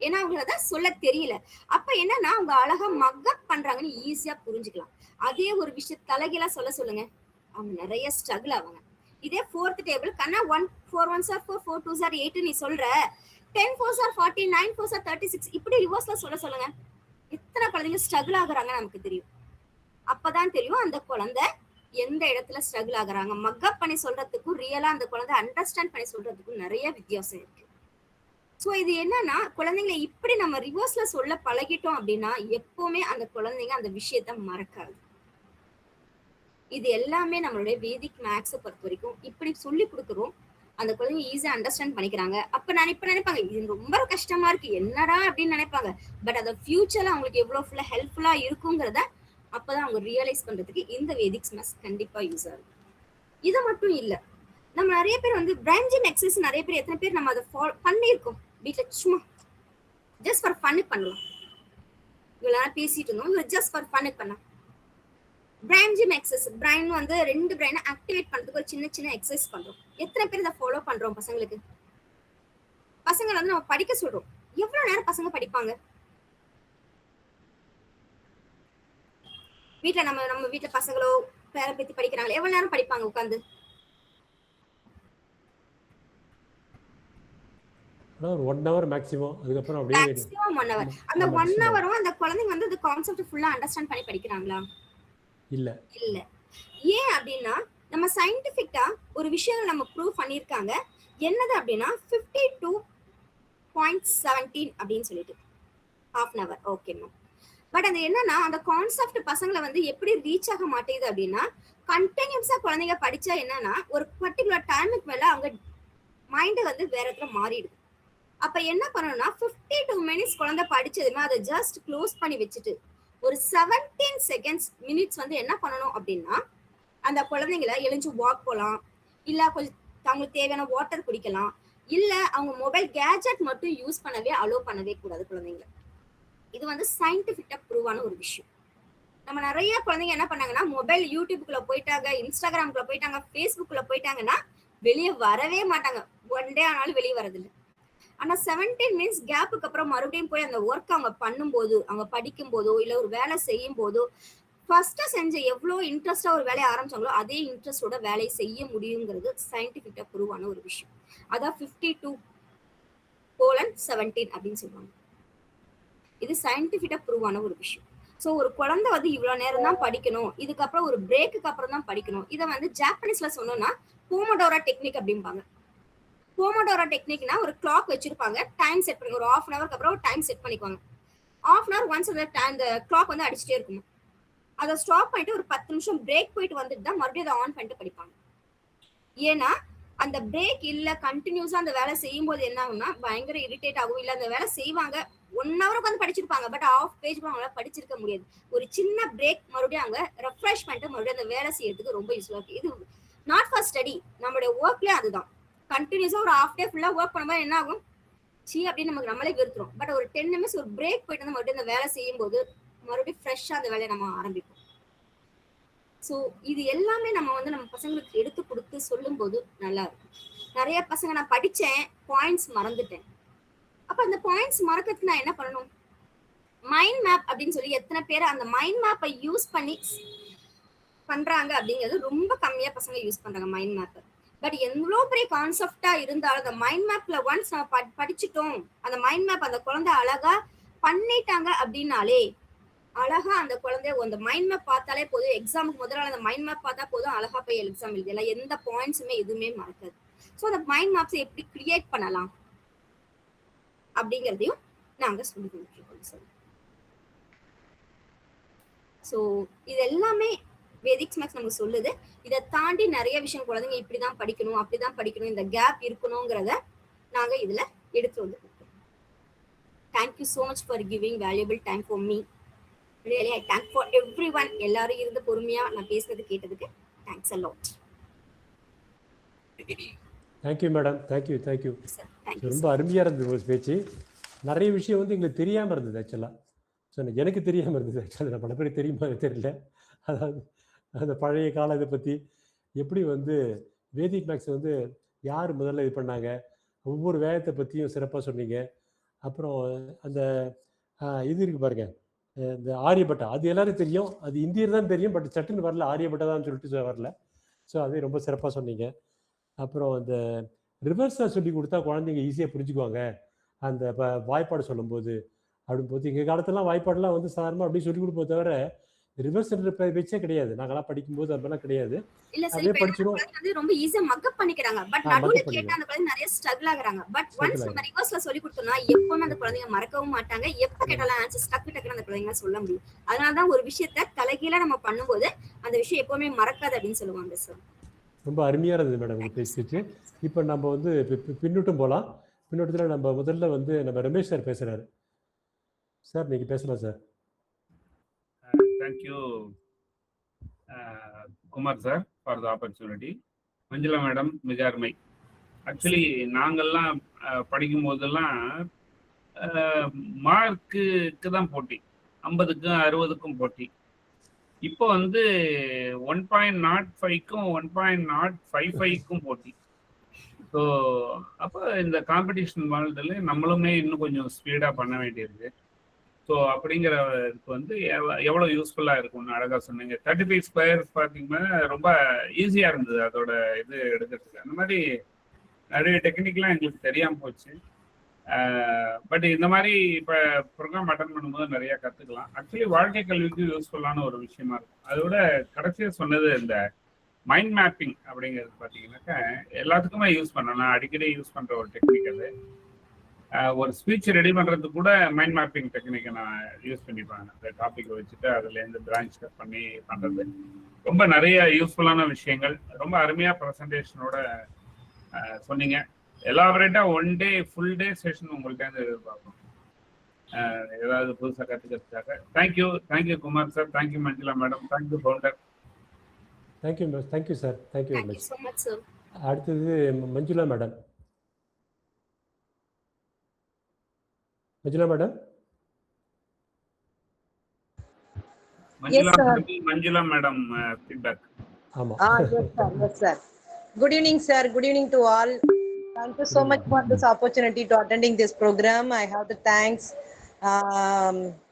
ஏன்னா அவங்களுக்கு அதான் சொல்ல தெரியல. அப்ப என்னன்னா அவங்க அழகா மக்கப் பண்றாங்கன்னு ஈஸியா புரிஞ்சுக்கலாம். அதே ஒரு விஷயம் தலைகீழா சொல்லுங்க, அவங்க நிறைய ஸ்ட்ரகிள் ஆவாங்க. இதே 4th table Kanna 1 4 1s are 4 4 2s are 8 நீ சொல்ற, 10 4s are 40 9 4s are 36 இப்படி ரிவர்ஸ்ல சொல்லுங்க, எத்தனை குழந்தைங்க ஸ்ட்ரகிள் ஆகுறாங்க நமக்கு தெரியும். அப்பதான் தெரியும் அந்த குழந்தை எந்த இடத்துல ஸ்ட்ரகிள் ஆகுறாங்க. மக்கப் பண்ணி சொல்றதுக்கும் ரியலா அந்த குழந்தை அண்டர்ஸ்டாண்ட் பண்ணி சொல்றதுக்கும் நிறைய வித்தியாசம் இருக்கு. சோ இது என்னன்னா குழந்தைங்களை இப்படி நம்ம ரிவர்ஸ்ல சொல்ல பழகிட்டோம் அப்படின்னா எப்பவுமே அந்த குழந்தைங்க அந்த விஷயத்த மறக்காது. இது எல்லாமே நம்மளுடைய வேதிக் மேக்ஸை பொறுத்த வரைக்கும் இப்படி சொல்லி கொடுக்குறோம், அந்த குழந்தைங்க ஈஸியா அண்டர்ஸ்டாண்ட் பண்ணிக்கிறாங்க. அப்ப நினைப்பாங்க இது ரொம்ப கஷ்டமா இருக்கு என்னடா அப்படின்னு நினைப்பாங்க. பட் அது ஃபியூச்சர்ல அவங்களுக்கு எவ்வளவு ஃபுல்லா ஹெல்ப்ஃபுல்லா இருக்குங்கிறத அப்பதான் அவங்க ரியலைஸ் பண்றதுக்கு இந்த வேதிக் மேக்ஸ் கண்டிப்பா யூஸ் ஆகும். இது மட்டும் இல்ல, நம்ம நிறைய பேர் வந்து பிரான்ச்சிங் எக்ஸசைஸ் நிறைய பேர் எத்தனை பேர் நம்ம அதை பண்ணியிருக்கோம் வீட்டுல, சும்மா ஜஸ்ட் ஃபார் ஃபன் பண்ணலாம். இவ்வளவு நேரம் பேசிட்டு இருந்தோம், ஜஸ்ட் ஃபார் ஃபன் பண்ணலாம். பிரான்ச்சிங் எக்ஸசைஸ், பிரைன் வந்து 2 பிரைனை ஆக்டிவேட் பண்றதுக்கு ஒரு சின்ன சின்ன எக்ஸசைஸ் பண்றோம். எத்தனை பேர் இதை ஃபாலோ பண்றோம் பசங்களுக்கு? பசங்களை வந்து நம்ம படிக்க சொல்றோம், எவ்வளவு நேரம் பசங்க படிப்பாங்க? வீட்டுல நம்ம வீட்டுல பசங்களோ பேர பத்தி படிக்கிறாங்களோ எவ்வளவு நேரம் படிப்பாங்க உட்காந்து? ஒரு 1 hour மேக்ஸிமம். அதுக்கப்புறம் அப்படியே மேக்ஸிமம் 1 hour. அந்த 1 ஹவரும் அந்த குழந்தைங்க வந்து அந்த கான்செப்ட் ஃபுல்லா அண்டர்ஸ்டாண்ட் பண்ணி படிக்கிறாங்களா? இல்ல. ஏன் அப்படின்னா நம்ம சயின்டிபிக்கா ஒரு விஷயம் நம்ம ப்ரூவ் பண்ணிருக்காங்க. என்னது அப்படின்னா 52.17 அப்படின்னு சொல்லிட்டு half an hour. Okay ma'am. But அது என்னன்னா அந்த கான்செப்ட் பசங்களை வந்து எப்படி ரீச் ஆக மாட்டேங்குது அப்படின்னா கண்டினியூஸா குழந்தைங்க படிச்சா என்னன்னா ஒரு பர்டிகுலர் டைமுக்கு மேல அவங்க மைண்ட் வந்து வேற இடத்துல மாறிடுது. அப்ப என்ன பண்ணணும்னா 52 மினிட்ஸ் குழந்தை படிச்சதுமே அதை ஜஸ்ட் க்ளோஸ் பண்ணி வச்சுட்டு ஒரு 17 செகண்ட்ஸ் மினிட்ஸ் வந்து என்ன பண்ணணும் அப்படின்னா அந்த குழந்தைங்களை எழுந்து வாக் போகலாம், இல்ல கொஞ்சம் அவங்களுக்கு தேவையான வாட்டர் குடிக்கலாம், இல்ல அவங்க மொபைல் கேஜெட் மட்டும் யூஸ் பண்ணவே அலோவ் பண்ணவே கூடாது குழந்தைங்களை. இது வந்து சயின்டிபிக்கா ப்ரூவான ஒரு விஷயம். நம்ம நிறைய குழந்தைங்க என்ன பண்ணாங்கன்னா மொபைல் யூடியூப்குள்ள போயிட்டாங்க, இன்ஸ்டாகிராம்குள்ள போயிட்டாங்க, ஃபேஸ்புக்ல போயிட்டாங்கன்னா வெளியே வரவே மாட்டாங்க. 1 டே ஆனாலும் வெளியே வரதில்லை. ஆனா 17 மினிட்ஸ் கேப்புக்கு அப்புறம் மறுபடியும் போய் அந்த ஒர்க் அவங்க பண்ணும்போது, அவங்க படிக்கும் போதோ இல்ல ஒரு வேலை செய்யும் போதோ ஃபர்ஸ்டா செஞ்ச எவ்வளோ இன்ட்ரெஸ்டா ஒரு வேலையை ஆரம்பிச்சாங்களோ அதே இன்ட்ரெஸ்டோட வேலையை செய்ய முடியுங்கிறது சயின்டிபிக்கா ப்ரூவான ஒரு விஷயம். அதான் 52:17 அப்படின்னு சொல்லுவாங்க. இது சயின்டிபிக்கா ப்ரூவான ஒரு விஷயம். ஸோ ஒரு குழந்தை வந்து இவ்வளவு நேரம் தான் படிக்கணும், இதுக்கப்புறம் ஒரு பிரேக்குக்கு அப்புறம் தான் படிக்கணும். இதை வந்து ஜாப்பனீஸ்ல சொன்னோம்னா போமோடோரா டெக்னிக் அப்படிம்பாங்க. போமோடோரா டெக்னிக்னா ஒரு கிளாக் வச்சிருப்பாங்க, டைம் செட் பண்ணி ஒரு 1/2 hour அப்புறம் டைம் செட் பண்ணிக்குவாங்க. 1/2 hour ஒன்ஸ் அந்த கிளாக் வந்து அடிச்சுட்டே இருக்கும். அதை ஸ்டாப் பண்ணிட்டு ஒரு 10 நிமிஷம் பிரேக் போயிட்டு வந்துட்டு தான் மறுபடியும் அதை ஆன் பண்ணிட்டு படிப்பாங்க. ஏன்னா அந்த பிரேக் இல்ல கண்டினியூஸா அந்த வேலை செய்யும் போது என்ன ஆகும்னா பயங்கர இரிட்டேட் ஆகும். இல்ல அந்த வேலை செய்வாங்க 1 hour வந்து படிச்சிருப்பாங்க, பட் ஆஃப் பேஜ் அவங்களால படிச்சிருக்க முடியாது. ஒரு சின்ன பிரேக் மறுபடியும் அவங்க ரெஃப்ரெஷ் பண்ணிட்டு மறுபடியும் அந்த வேலை செய்யறதுக்கு ரொம்ப யூஸ்ஃபுல்லா இருக்கு. இது நாட் ஃபார் ஸ்டடி, நம்மளுடைய ஒர்க்லயே அதுதான். கண்டினியூஸா ஒரு ஹாஃப் டே ஃபுல்லா ஒர்க் பண்ணும்போது என்ன ஆகும், சி அப்படின்னு நமக்கு நம்மளே வெறுத்துரும். பட் ஒரு 10 நிமிஷம் ஒரு பிரேக் போயிட்டு வந்து மறுபடியும் அந்த வேலை செய்யும் போது மறுபடியும் ஃப்ரெஷ்ஷா அந்த வேலையை நம்ம ஆரம்பிப்போம். ஸோ இது எல்லாமே நம்ம வந்து நம்ம பசங்களுக்கு எடுத்து கொடுத்து சொல்லும் போது நல்லா இருக்கும். நிறைய பசங்க நான் படிச்சேன் பாயிண்ட்ஸ் மறந்துட்டேன். அப்ப அந்த பாயிண்ட்ஸ் மறக்கிறதுக்கு நான் என்ன பண்ணணும், மைண்ட் மேப் அப்படின்னு சொல்லி எத்தனை பேர் அந்த மைண்ட் மேப்பை யூஸ் பண்ணி பண்றாங்க அப்படிங்கிறது ரொம்ப கம்மியா பசங்க யூஸ் பண்றாங்க மைண்ட் மேப்பை. பட் எவ்வளோ பெரிய கான்செப்டா இருந்தாலும் அந்த மைண்ட் மேப்ல ஒன்ஸ் நம்ம படிச்சுட்டோம், அந்த மைண்ட் மேப் அந்த குழந்தை அழகா பண்ணிட்டாங்க அப்படின்னாலே அழகா அந்த குழந்தை அந்த மைண்ட் மேப் பார்த்தாலே போதும், எக்ஸாமுக்கு முதல்ல அந்த மைண்ட் மேப் பார்த்தா போதும், அழகா போய் எக்ஸாம் எழுதலாம், எந்த பாயிண்ட்ஸுமே எதுவுமே மறக்காது. ஸோ அந்த மைண்ட் மேப்ஸை எப்படி கிரியேட் பண்ணலாம் அப்படிங்கிறதையும் நாங்க சொல்லி கொடுத்துருக்கோம் சார். ஸோ இது எல்லாமே வேதிக்ஸ் மேக்ஸ் நமக்கு சொல்லுது. இதை தாண்டி நிறைய விஷயம் குழந்தைங்க இப்படிதான் படிக்கணும் அப்படிதான் படிக்கணும், இந்த கேப் இருக்கணுங்கிறத நாங்க இதுல எடுத்து வந்து கொடுத்தோம். Thank you so much for giving valuable time for me. Really I thank for everyone. எல்லாரும் இருந்து பொறுமையா நான் பேசுறது கேட்டதுக்கு thanks a lot. Thank you madam, thank you. ரொம்ப அருமையா இருந்தது உங்க பேச்சு. நிறைய விஷயம் வந்து எங்களுக்கு தெரியாமல் இருந்தது ஆக்சுவலாக. ஸோ எனக்கு தெரியாமல் இருந்தது ஆக்சுவலாக, பல பேருக்கு தெரியுமா தெரியல. அதாவது அந்த பழைய கால இதை பற்றி எப்படி வந்து வேதிக் மேக்ஸ் வந்து யார் முதல்ல இது பண்ணாங்க, ஒவ்வொரு வேதத்தை பற்றியும் சிறப்பாக சொன்னீங்க. அப்புறம் அந்த இது இருக்கு பாருங்க, இந்த ஆரியபட்டா, அது எல்லாரும் தெரியும், அது இந்தியர் தான் தெரியும், பட் சட்டுன்னு வரல, ஆரியபட்டா தான் சொல்லிட்டு வரல. ஸோ அதே ரொம்ப சிறப்பாக சொன்னீங்க. அப்புறம் அந்த ரிவர்ஸாக சொல்லி கொடுத்தா குழந்தைங்க ஈஸியாக புரிஞ்சுக்குவாங்க அந்த வாய்ப்பாடு சொல்லும்போது அப்படின்போது. எங்கள் காலத்துலாம் வாய்ப்பாடெல்லாம் வந்து சாதாரணமாக அப்படி சொல்லி கொடுப்போம், தவிர ரிவர்ஸ் வச்சே கிடையாது. நாங்களாம் படிக்கும்போது அதெல்லாம் கிடையாது. இல்ல சார், அப்படியே இப்ப படிச்சிடும். வந்து ரொம்ப ஈஸியா மக்கப் பண்ணிக்கிறாங்க. பட் நடுவுல கேட்டா அந்த குழந்தை நிறைய ஸ்ட்ரகிள் ஆகுறாங்க. பட் ஒன்ஸ் நம்ம ரிவர்ஸ்ல சொல்லி கொடுத்தோம்னா எப்பவுமே அந்த குழந்தைங்க மறக்கவும் மாட்டாங்க. எப்ப கேட்டாலும் ஆன்சர் டக்குன்னு அந்த குழந்தைங்க சொல்ல முடியும். அதனாலதான் ஒரு விஷயத்த தலைகீழா நம்ம பண்ணும்போது அந்த விஷயம் எப்பவுமே மறக்காது அப்படின்னு சொல்லுவாங்க சார். ரொம்ப அருமையாக இருந்தது மேடம் பேசிட்டு. இப்போ நம்ம வந்து பின்னூட்டம் போகலாம். பின்னூட்டத்தில் நம்ம முதல்ல வந்து நம்ம ரமேஷ் சார் பேசுகிறாரு. சார் நீங்கள் பேசலாம் sir. Thank you Kumar sir for the opportunity. Manjula madam மிக அருமை. ஆக்சுவலி நாங்கள்லாம் படிக்கும் போதெல்லாம் மார்க்குக்கு தான் போட்டி, 50க்கும் 60க்கும் போட்டி. இப்போ வந்து 1.05க்கும் 1.055க்கும் போட்டி. ஸோ அப்போ இந்த காம்படிஷன் வேர்ல்டில் நம்மளுமே இன்னும் கொஞ்சம் ஸ்பீடாக பண்ண வேண்டியிருக்கு. ஸோ அப்படிங்கிறதுக்கு வந்து எவ்வளோ யூஸ்ஃபுல்லாக இருக்கும்னு அழகாக சொன்னீங்க. 35 ஸ்கொயர்ஸ் பார்த்தீங்கன்னா ரொம்ப ஈஸியாக இருந்தது அதோட இது எடுக்கிறதுக்கு. அந்த மாதிரி நிறைய டெக்னிக்லாம் எங்களுக்கு தெரியாமல் போச்சு. பட் இந்த மாதிரி இப்போ ப்ரோக்ராம் அட்டன் பண்ணும்போது நிறையா கற்றுக்கலாம். ஆக்சுவலி வாழ்க்கை கல்விக்கு யூஸ்ஃபுல்லான ஒரு விஷயமா இருக்கும். அதோட கடைசியாக சொன்னது இந்த மைண்ட் மேப்பிங் அப்படிங்கிறது பார்த்தீங்கன்னாக்கா எல்லாத்துக்குமே யூஸ் பண்ணலாம். அடிக்கடி யூஸ் பண்ணுற ஒரு டெக்னிக் அது. ஒரு ஸ்பீச் ரெடி பண்ணுறதுக்கு கூட மைண்ட் மேப்பிங் டெக்னிக்கை நான் யூஸ் பண்ணிப்பேன். அந்த டாப்பிக்கை வச்சுட்டு அதுலேருந்து பிரான்ச் கட் பண்ணி பண்ணுறது ரொம்ப நிறைய யூஸ்ஃபுல்லான விஷயங்கள். ரொம்ப அருமையாக ப்ரெசன்டேஷனோட சொன்னீங்க. எலாபரேட்டாக 1 டே ஃபுல் டே செஷன் உங்கள்கிட்ட எதிர்பார்ப்போம் ஏதாவது புதுசாக கற்றுக்கிறதுக்காக. Thank you Kumar sir, thank you Manjula madam, thank you founder. Thank you sir, thank you very much. so much sir. அடுத்தது Manjula madam. Manjula madam. Manjula madam feedback. ஆமா. Yes sir. Good evening sir, good evening to all. Thank you so much for this opportunity to attending this program. I have to thanks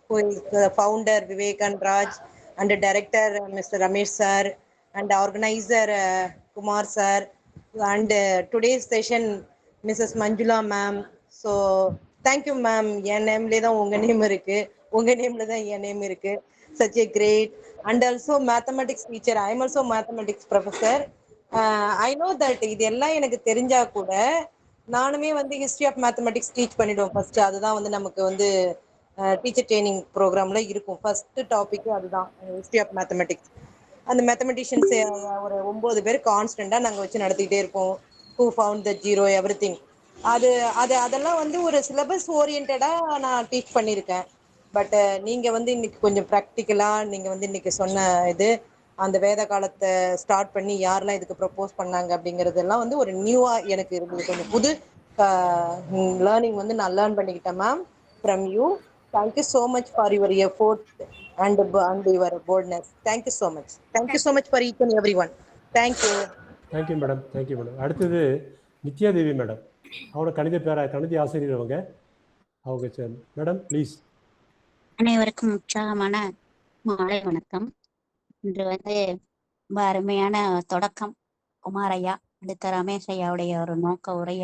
who is the founder Vivekan Raj and the director Mr. Ramesh sir and the organizer Kumar sir and today's session Mrs. Manjula ma'am. So thank you ma'am. என் நேம்ல தான் உங்க name இருக்கு, உங்க நேம்ல தான் என் name இருக்கு. Such a great and also mathematics teacher. I am also mathematics professor. I know that இது எல்லாம் எனக்கு தெரிஞ்சா கூட நானுமே வந்து ஹிஸ்டரி ஆஃப் மேத்தமெட்டிக்ஸ் டீச் பண்ணிடுவோம். ஃபர்ஸ்ட் அதுதான் வந்து நமக்கு வந்து டீச்சர் ட்ரைனிங் ப்ரோக்ராம்ல இருக்கும். ஃபர்ஸ்ட் டாபிக் அதுதான் ஹிஸ்டரி ஆஃப் மேத்தமெட்டிக்ஸ். அந்த மேத்தமெட்டிஷியன்ஸ் ஒரு 9 பேர் கான்ஸ்டண்டா நாங்கள் வச்சு நடத்திக்கிட்டே இருப்போம். Who found the zero everything. அதெல்லாம் வந்து ஒரு சிலபஸ் ஓரியன்டா நான் டீச் பண்ணியிருக்கேன். பட் நீங்க வந்து இன்னைக்கு கொஞ்சம் ப்ராக்டிக்கலா நீங்க வந்து இன்னைக்கு சொன்ன இது அந்த வேத காலத்தை ஸ்டார்ட் பண்ணி யாரெல்லாம் இதுக்கு ப்ரப்போஸ் பண்ணாங்க அப்படிங்கிறதெல்லாம் வந்து ஒரு நியூவா எனக்கு இருந்தது. கொஞ்சம் புது லேர்னிங் வந்து நான் லேர்ன் பண்ணிக்கிட்டேன் ma'am from you. Thank you so much for your effort and your boldness. Thank you so much. Thank you so much for each and every one. Thank you. Thank you madam, thank you madam. அடுத்தது நித்யா தேவி மேடம். அவரோட கணித ஆசிரியர் அவங்க madam please. அனைவருக்கும் உற்சாகமான மாலை வணக்கம். இன்று வந்து ரொம்ப அருமையான தொடக்கம் குமாரையா, அடுத்த ரமேஷ் ஐயாவுடைய ஒரு நோக்க உரைய,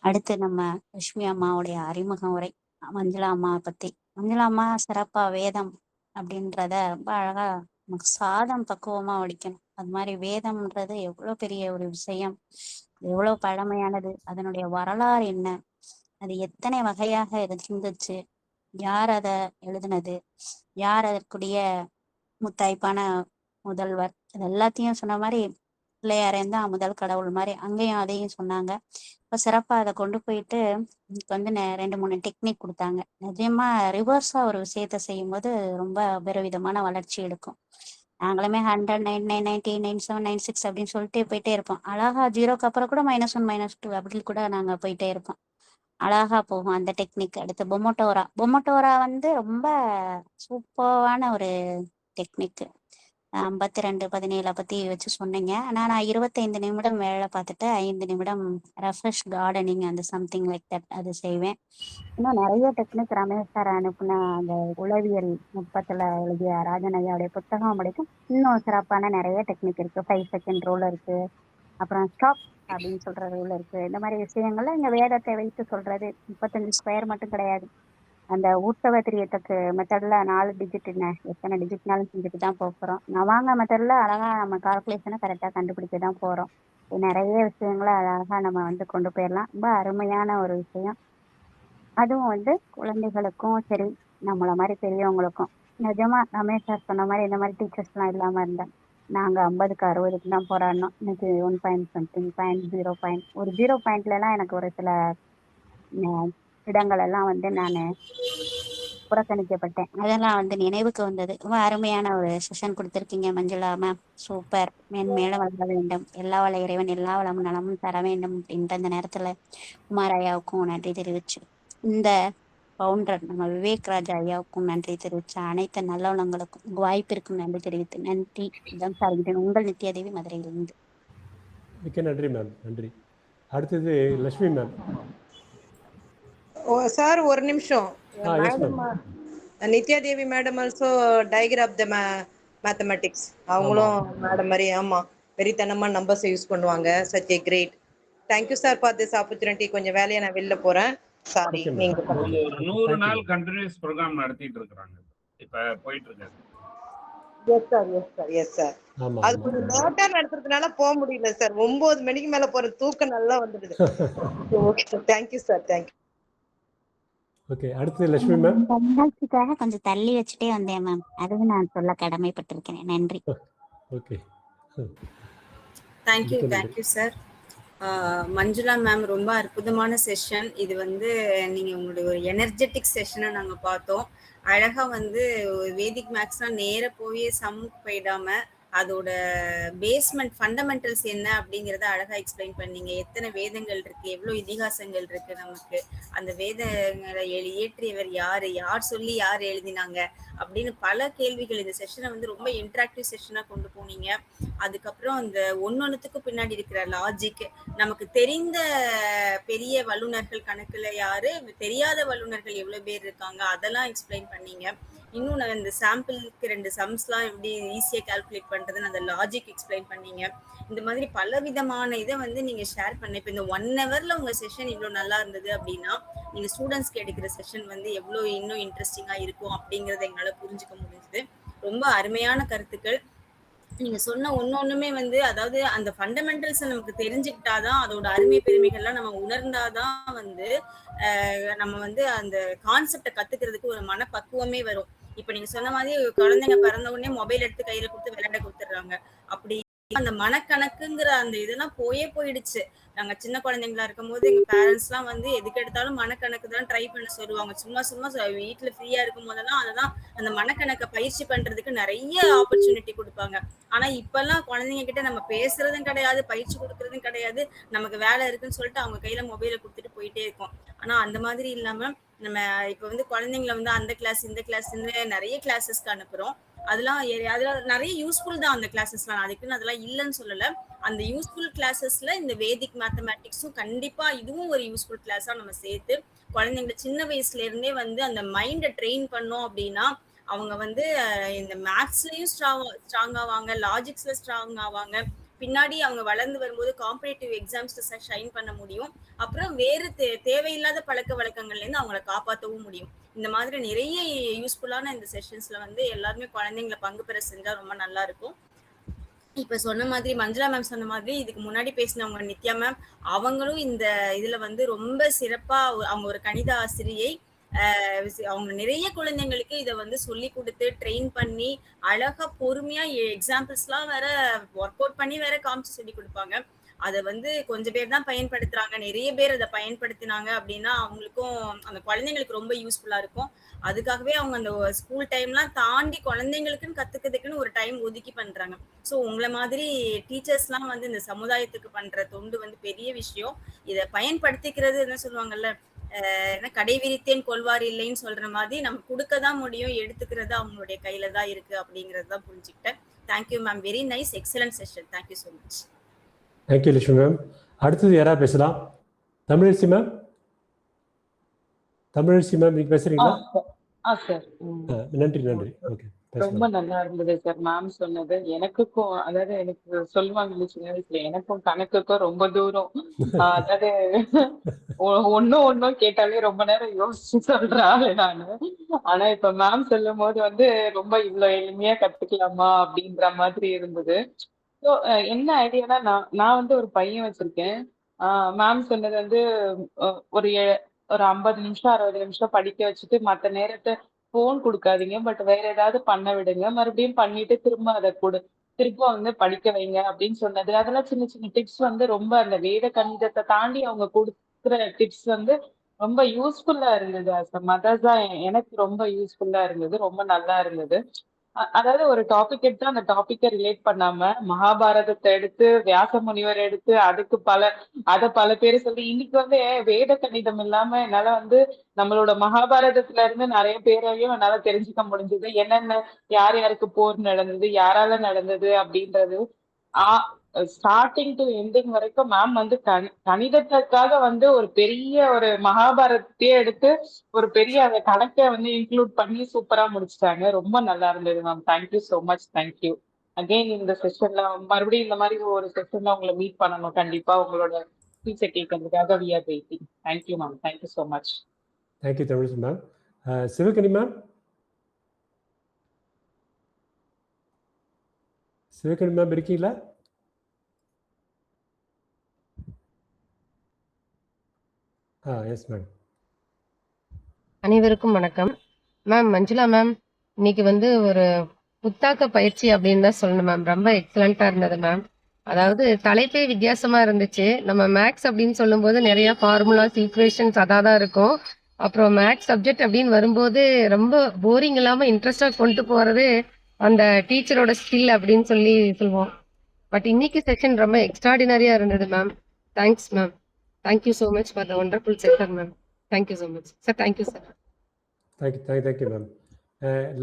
அடுத்து நம்ம லட்சுமி அம்மாவுடைய அறிமுக உரை, மஞ்சுளா அம்மாவை பத்தி. மஞ்சுளா அம்மா சிறப்பா வேதம் அப்படின்றத ரொம்ப அழகா நமக்கு சாதம் பக்குவமா வடிக்கணும். அது மாதிரி வேதம்ன்றது எவ்வளவு பெரிய ஒரு விஷயம், எவ்வளவு பழமையானது, அதனுடைய வரலாறு என்ன, அது எத்தனை வகையாக இருந்துச்சு, யார் அதை எழுதுனது, யார் அதற்குரிய முத்தாய்ப்பான முதல்வர், இது எல்லாத்தையும் சொன்ன மாதிரி பிள்ளையாரேன் தான் முதல் கடவுள் மாதிரி அங்கேயும் அதையும் சொன்னாங்க. இப்போ சிறப்பாக அதை கொண்டு போயிட்டு இன்னைக்கு வந்து 2-3 டெக்னிக் கொடுத்தாங்க. நிஜமா ரிவர்ஸா ஒரு விஷயத்த செய்யும் போது ரொம்ப அபரிவிதமான வளர்ச்சி எடுக்கும். நாங்களுமே 100, 99, 90, 97, 96 அப்படின்னு சொல்லிட்டு போயிட்டே இருப்போம். அழகா 0க்கு அப்புறம் கூட -1, -2 அப்படி கூட நாங்கள் போயிட்டே இருப்போம். அழகா போகும் அந்த டெக்னிக். அடுத்து பொமோட்டோரா வந்து ரொம்ப சூப்பரான ஒரு டெக்னிக். 52:17 பத்தி வச்சு சொன்னீங்க. ஆனா நான் 25 நிமிடம் வேலை பார்த்துட்டு 5 நிமிடம் ரெஃப்ரெஷ் கார்டனிங் அந்த சம்திங் லைக் தட் அது செய்வேன். இன்னும் நிறைய டெக்னிக் ரமேஷ் சார் அனுப்புன அந்த உளவியல் நுட்பத்துல எழுதிய ராஜன் ஐயாவுடைய புத்தகம் படிக்கும். இன்னும் சிறப்பான நிறைய டெக்னிக் இருக்கு. 5 செகண்ட் ரூல் இருக்கு, அப்புறம் ஸ்டாப் அப்படின்னு சொல்ற ரூல் இருக்கு. இந்த மாதிரி விஷயங்கள்ல இங்க வேதத்தை வைத்து சொல்றது 35 ஸ்கொயர் மட்டும் கிடையாது. அந்த ஊட்டவ திரியத்துக்கு மெத்தட்ல 4 டிஜிட் என்ன எத்தனை டிஜிட்னாலும் செஞ்சுட்டு தான் போகிறோம். நவாங்க மெத்தட்ல அழகா நம்ம கால்குலேஷனை கரெக்டாக கண்டுபிடிக்க தான் போகிறோம். நிறைய விஷயங்களை அழகா நம்ம வந்து கொண்டு போயிடலாம். ரொம்ப அருமையான ஒரு விஷயம். அதுவும் வந்து குழந்தைகளுக்கும் சரி, நம்மள மாதிரி பெரியவங்களுக்கும். நிஜமா ரமேஷ் சார் சொன்ன மாதிரி இந்த மாதிரி டீச்சர்ஸ்லாம் இல்லாமல் இருந்தேன். நாங்கள் 50க்கு 60க்கு தான் போராடணும். இன்னைக்கு 1.0 ஒரு 0 பாயிண்ட்லாம் எனக்கு ஒரு சில இடங்கள் எல்லாம் வந்து நான் புறக்கணிக்கப்பட்டேன். அதெல்லாம் வந்து நினைவுக்கு வந்தது. ரொம்ப அருமையான ஒரு செஷன் கொடுத்துருக்கீங்க மஞ்சுளா மேம். சூப்பர். மேன்மேலும் வளர வேண்டும். எல்லா வள இறைவன் எல்லா வளமும் நலமும் தர வேண்டும் அப்படின்ற அந்த நேரத்துல குமார் ஐயாவுக்கும் நன்றி தெரிவிச்சு, இந்த பவுண்டர் நம்ம விவேக் ராஜ் ஐயாவுக்கும் நன்றி தெரிவிச்சு, அனைத்து நல்லவளங்களுக்கும் வாய்ப்பிற்கும் நன்றி தெரிவித்து நன்றி. இதான் சார் உங்கள் நித்யாதேவி மதுரையிலிருந்து. மிக்க நன்றி மேம். நன்றி. அடுத்தது லட்சுமி மேம். சார் ஒரு நிமிஷம். Yes ma'am. Nithya Devi madam also diagram the mathematics. அவங்களும் மேடம் மாதிரி ஆமா வெறித்தனமா நம்பர்ஸ் யூஸ் பண்ணுவாங்க. Such a great. Thank you sir for this opportunity. கொஞ்சம் வேலையை நான் வெளில போறேன். சாரி. நீங்க ஒரு 100 நாள் கண்டினியூஸ் ப்ரோக்ராம் நடத்திட்டு இருக்காங்க. இப்ப போயிட்டு இருக்காரு. Yes sir, yes sir, yes sir. அது கொஞ்சம் லேட்டா நடத்துறதுனால போக முடியல சார். 9 மணிக்கு மேல போற தூக்கம் நல்லா வந்துடுது. Okay, thank you sir, thank you. Okay, அடுத்து லட்சுமி மேம். நிகழ்ச்சிக்காக கொஞ்சம் தள்ளி வச்சுட்டே வந்தேன் மேம். அதுவும் நான் சொல்ல கடமைப்பட்டிருக்கிறேன். நன்றி. Okay, thank you sir. Manjula ma'am ரொம்ப அற்புதமான செஷன். இது வந்து நீங்க உங்களுடைய ஒரு எனர்ஜெட்டிக் செஷனை நாங்க பார்த்தோம். அழகா வந்து வேதிக் மேக்ஸ்னா நேர போய் சம்முக்கு போயிடாம அதோட பேஸ்மெண்ட் ஃபண்டமெண்டல்ஸ் என்ன அப்படிங்கிறத அழகா எக்ஸ்பிளைன் பண்ணீங்க. எத்தனை வேதங்கள் இருக்கு, எவ்வளவு இதிகாசங்கள் இருக்கு, நமக்கு அந்த வேதங்களை இயற்றியவர் யாரு, யார் சொல்லி யார் எழுதினாங்க அப்படின்னு பல கேள்விகள். இந்த செஷனை வந்து ரொம்ப இன்டராக்டிவ் செஷனா கொண்டு போனீங்க. அதுக்கப்புறம் அந்த ஒன்னொன்னுத்துக்கும் பின்னாடி இருக்கிற லாஜிக், நமக்கு தெரிந்த பெரிய வல்லுநர்கள் கணக்குல யாரு, தெரியாத வல்லுநர்கள் எவ்வளவு பேர் இருக்காங்க, அதெல்லாம் எக்ஸ்பிளைன் பண்ணீங்க. இன்னும் நான் இந்த சாம்பிளுக்கு 2 சம்ஸ்லாம் எப்படி ஈஸியா கால்குலேட் பண்றதுன்னு அந்த லாஜிக் எக்ஸ்பிளைன் பண்ணீங்க. இந்த மாதிரி பல விதமான இதை வந்து நீங்க ஷேர் பண்ண. இப்போ இந்த 1 ஹவர்ல உங்க செஷன் இவ்வளவு நல்லா இருந்தது அப்படின்னா நீங்க ஸ்டூடெண்ட்ஸ்க்கு எடுக்கிற செஷன் வந்து எவ்வளவு இன்னும் இன்ட்ரெஸ்டிங்கா இருக்கும் அப்படிங்கறத எங்களால புரிஞ்சுக்க முடிஞ்சது. ரொம்ப அருமையான கருத்துக்கள். நீங்க சொன்ன ஒன்னொன்னுமே வந்து, அதாவது அந்த ஃபண்டமெண்டல்ஸ் நமக்கு தெரிஞ்சுக்கிட்டாதான், அதோட அருமை பெருமைகள்லாம் நம்ம உணர்ந்தாதான் வந்து நம்ம வந்து அந்த கான்செப்டை கத்துக்கிறதுக்கு ஒரு மனப்பக்குவமே வரும். இப்ப நீங்க சொன்ன மாதிரி குழந்தைங்க பிறந்த உடனே மொபைல் எடுத்து கையில கொடுத்து விளையாட கொடுத்துடுறாங்க. அப்படி அந்த மனக்கணக்குங்கிற அந்த இதெல்லாம் போயிடுச்சு. நாங்க சின்ன குழந்தைங்களா இருக்கும் போது எங்க பேரண்ட்ஸ் எல்லாம் வந்து எதுக்கு எடுத்தாலும் மனக்கணக்கு தான் ட்ரை பண்ண சொல்லுவாங்க. சும்மா வீட்டுல ஃப்ரீயா இருக்கும் போதெல்லாம் அதெல்லாம் அந்த மனக்கணக்கை பயிற்சி பண்றதுக்கு நிறைய ஆப்பர்ச்சுனிட்டி கொடுப்பாங்க. ஆனா இப்ப எல்லாம் குழந்தைங்க கிட்ட நம்ம பேசுறதும் கிடையாது, பயிற்சி கொடுக்கறதும் கிடையாது. நமக்கு வேலை இருக்குன்னு சொல்லிட்டு அவங்க கையில மொபைலை கொடுத்துட்டு போயிட்டே இருக்கோம். ஆனா அந்த மாதிரி இல்லாம நம்ம இப்ப வந்து குழந்தைங்களை வந்து அந்த கிளாஸ் இந்த கிளாஸ்ன்னு நிறைய கிளாஸஸ்க்கு அனுப்புறோம். அதெல்லாம் நிறைய யூஸ்ஃபுல் தான் அந்த கிளாஸஸ்லாம். அதுக்குன்னு அதெல்லாம் இல்லைன்னு சொல்லல. அந்த யூஸ்ஃபுல் கிளாஸஸ்ல இந்த வேதிக் மேத்தமேட்டிக்ஸும் கண்டிப்பா இதுவும் ஒரு யூஸ்ஃபுல் கிளாஸா நம்ம சேர்த்து குழந்தைங்களை சின்ன வயசுல இருந்தே வந்து அந்த மைண்டை ட்ரெயின் பண்ணோம் அப்படின்னா அவங்க வந்து இந்த மேத்ஸ்லயும் ஸ்ட்ராங் ஆவாங்க, லாஜிக்ஸ்ல ஸ்ட்ராங் ஆவாங்க. பின்னாடி அவங்க வளர்ந்து வரும்போது காம்படேட்டிவ் எக்ஸாம்ஸ்ல ஷைன் பண்ண முடியும். அப்புறம் வேறு தேவையில்லாத பழக்க வழக்கங்கள்ல இருந்து அவங்களை காப்பாற்றவும் முடியும். இந்த மாதிரி நிறைய யூஸ்ஃபுல்லான இந்த செஷன்ஸ்ல வந்து எல்லாருமே குழந்தைங்களை பங்கு பெற செஞ்சா ரொம்ப நல்லா இருக்கும். இப்ப சொன்ன மாதிரி மஞ்சுளா மேம் சொன்ன மாதிரி இதுக்கு முன்னாடி பேசினவங்க நித்யா மேம், அவங்களும் இந்த இதுல வந்து ரொம்ப சிறப்பா அவங்க ஒரு கணித ஆசிரியை. அவங்க நிறைய குழந்தைங்களுக்கு இதை வந்து சொல்லி கொடுத்து ட்ரெயின் பண்ணி அழகா பொறுமையா எக்ஸாம்பிள்ஸ் எல்லாம் வேற ஒர்க் அவுட் பண்ணி வேற காமிச்சு சொல்லி கொடுப்பாங்க. அதை வந்து கொஞ்சம் பேர் தான் பயன்படுத்துறாங்க. நிறைய பேர் அதை பயன்படுத்தினாங்க அப்படின்னா அவங்களுக்கும் அந்த குழந்தைங்களுக்கு ரொம்ப யூஸ்ஃபுல்லா இருக்கும். அதுக்காகவே அவங்க அந்த ஸ்கூல் டைம்லாம் தாண்டி குழந்தைங்களுக்குன்னு கத்துக்கிறதுக்குன்னு ஒரு டைம் ஒதுக்கி பண்றாங்க. ஸோ உங்களை மாதிரி டீச்சர்ஸ்லாம் வந்து இந்த சமுதாயத்துக்கு பண்ற தொண்டு வந்து பெரிய விஷயம். இதை பயன்படுத்திக்கிறது என்ன சொல்லுவாங்கல்ல, கடை விரித்தேன் கொள்வார் இல்லைன்னு சொல்ற மாதிரி நம்ம கொடுக்க தான் முடியும், எடுத்துக்கிறது அவங்களுடைய கையில தான் இருக்கு அப்படிங்கறது தான் புரிஞ்சுக்கிட்டேன். Thank you ma'am, very nice, excellent session. Thank you so much. Thank you Lakshmi ma'am. அடுத்தது யாராவது பேசலாம்? தமிழரசி மேம், தமிழரசி மேம் நீங்க பேசுறீங்களா? நன்றி நன்றி. ஓகே, ரொம்ப நல்லா இருந்தது சார் மேம் சொன்னது. எனக்கும் அதாவது எனக்கு சொல்லுவாங்க சின்ன வயசுல, எனக்கும் கணக்குக்கும் ரொம்ப தூரம். அதாவது ஒன்னும் கேட்டாலே ரொம்ப நேரம் யோசிச்சு சொல்ற ஆளு நானு. ஆனா இப்ப மேம் சொல்லும் போது வந்து ரொம்ப இவ்வளவு எளிமையா கத்துக்கலாமா அப்படின்ற மாதிரி இருந்தது. ஸோ என்ன ஐடியானா, நான் வந்து ஒரு பையன் வச்சிருக்கேன். மேம் சொன்னது வந்து ஒரு ஒரு 50 நிமிஷம் 60 நிமிஷம் படிக்க வச்சுட்டு மத்த நேரத்தை போன் கொடுக்காதீங்க, பட் வேற ஏதாவது பண்ண விடுங்க, மறுபடியும் பண்ணிட்டு திரும்ப அதை திரும்ப வந்து படிக்க வைங்க அப்படின்னு சொன்னது. அதெல்லாம் சின்ன சின்ன டிப்ஸ் வந்து ரொம்ப அந்த வேத கணிதத்தை தாண்டி அவங்க கொடுக்குற டிப்ஸ் வந்து ரொம்ப யூஸ்ஃபுல்லா இருந்தது. அஸ் அ மதர்ஸ் தான் எனக்கு ரொம்ப யூஸ்ஃபுல்லா இருந்தது, ரொம்ப நல்லா இருந்தது. அதாவது ஒரு டாபிக் எடுத்து அந்த டாபிக்கை ரிலேட் பண்ணாம மகாபாரதத்தை எடுத்து வியாச முனிவர் எடுத்து அதுக்கு பல பேரு சொல்லி இன்னைக்கு வந்து வேத கணிதம் இல்லாம என்னால வந்து நம்மளோட மகாபாரதத்துல இருந்து நிறைய பேரையும் என்னால தெரிஞ்சுக்க முடிஞ்சது. என்னென்ன யார் யாருக்கு போர் நடந்தது, யாரால நடந்தது அப்படின்றது ஸ்டார்டிங் டு எண்டிங் வரைக்கும் மேம் வந்து கணிதத்துக்காக வந்து ஒரு பெரிய ஒரு மகாபாரதத்தையே எடுத்து ஒரு பெரிய அந்த கணக்கை வந்து இன்க்ளூட் பண்ணி சூப்பரா முடிச்சிட்டாங்க. ரொம்ப நல்லா இருந்தது ma'am. Thank you so much. Thank you again. இந்த செஷன்ல மறுபடியும் இந்த மாதிரி ஒரு செஷன்ல உங்களை மீட் பண்ணணும் கண்டிப்பா. உங்களோட ஸ்பீச்சை கேட்கறதுக்காக we are waiting. Thank you ma'am. Thank you so much. Thank you Tamil ma'am. Sivagani ma'am, Sivagani ma'am இருக்கீங்களா? Yes ma'am. அனைவருக்கும் வணக்கம். மேம் மஞ்சுளா மேம், இன்னைக்கு வந்து ஒரு புத்தாக்க பயிற்சி அப்படின்னு தான் சொல்லணும் மேம். ரொம்ப எக்ஸலண்டா இருந்தது மேம். அதாவது தலைப்பே வித்தியாசமா இருந்துச்சு. நம்ம மேக்ஸ் அப்படின்னு சொல்லும்போது நிறைய ஃபார்முலாஸ் ஈக்குவேஷன்ஸ் அதான் இருக்கும். அப்புறம் மேக்ஸ் சப்ஜெக்ட் அப்படின்னு வரும்போது ரொம்ப போரிங் இல்லாம இன்ட்ரெஸ்டா கொண்டு போறது அந்த டீச்சரோட ஸ்கில் அப்படின்னு சொல்லுவோம். பட் இன்னைக்கு செக்ஷன் ரொம்ப எக்ஸ்ட்ராடினரியா இருந்தது ma'am. Thanks ma'am. Thank you so much for the wonderful session ma'am. Thank you so much sir. Thank you sir. Thank you ma'am.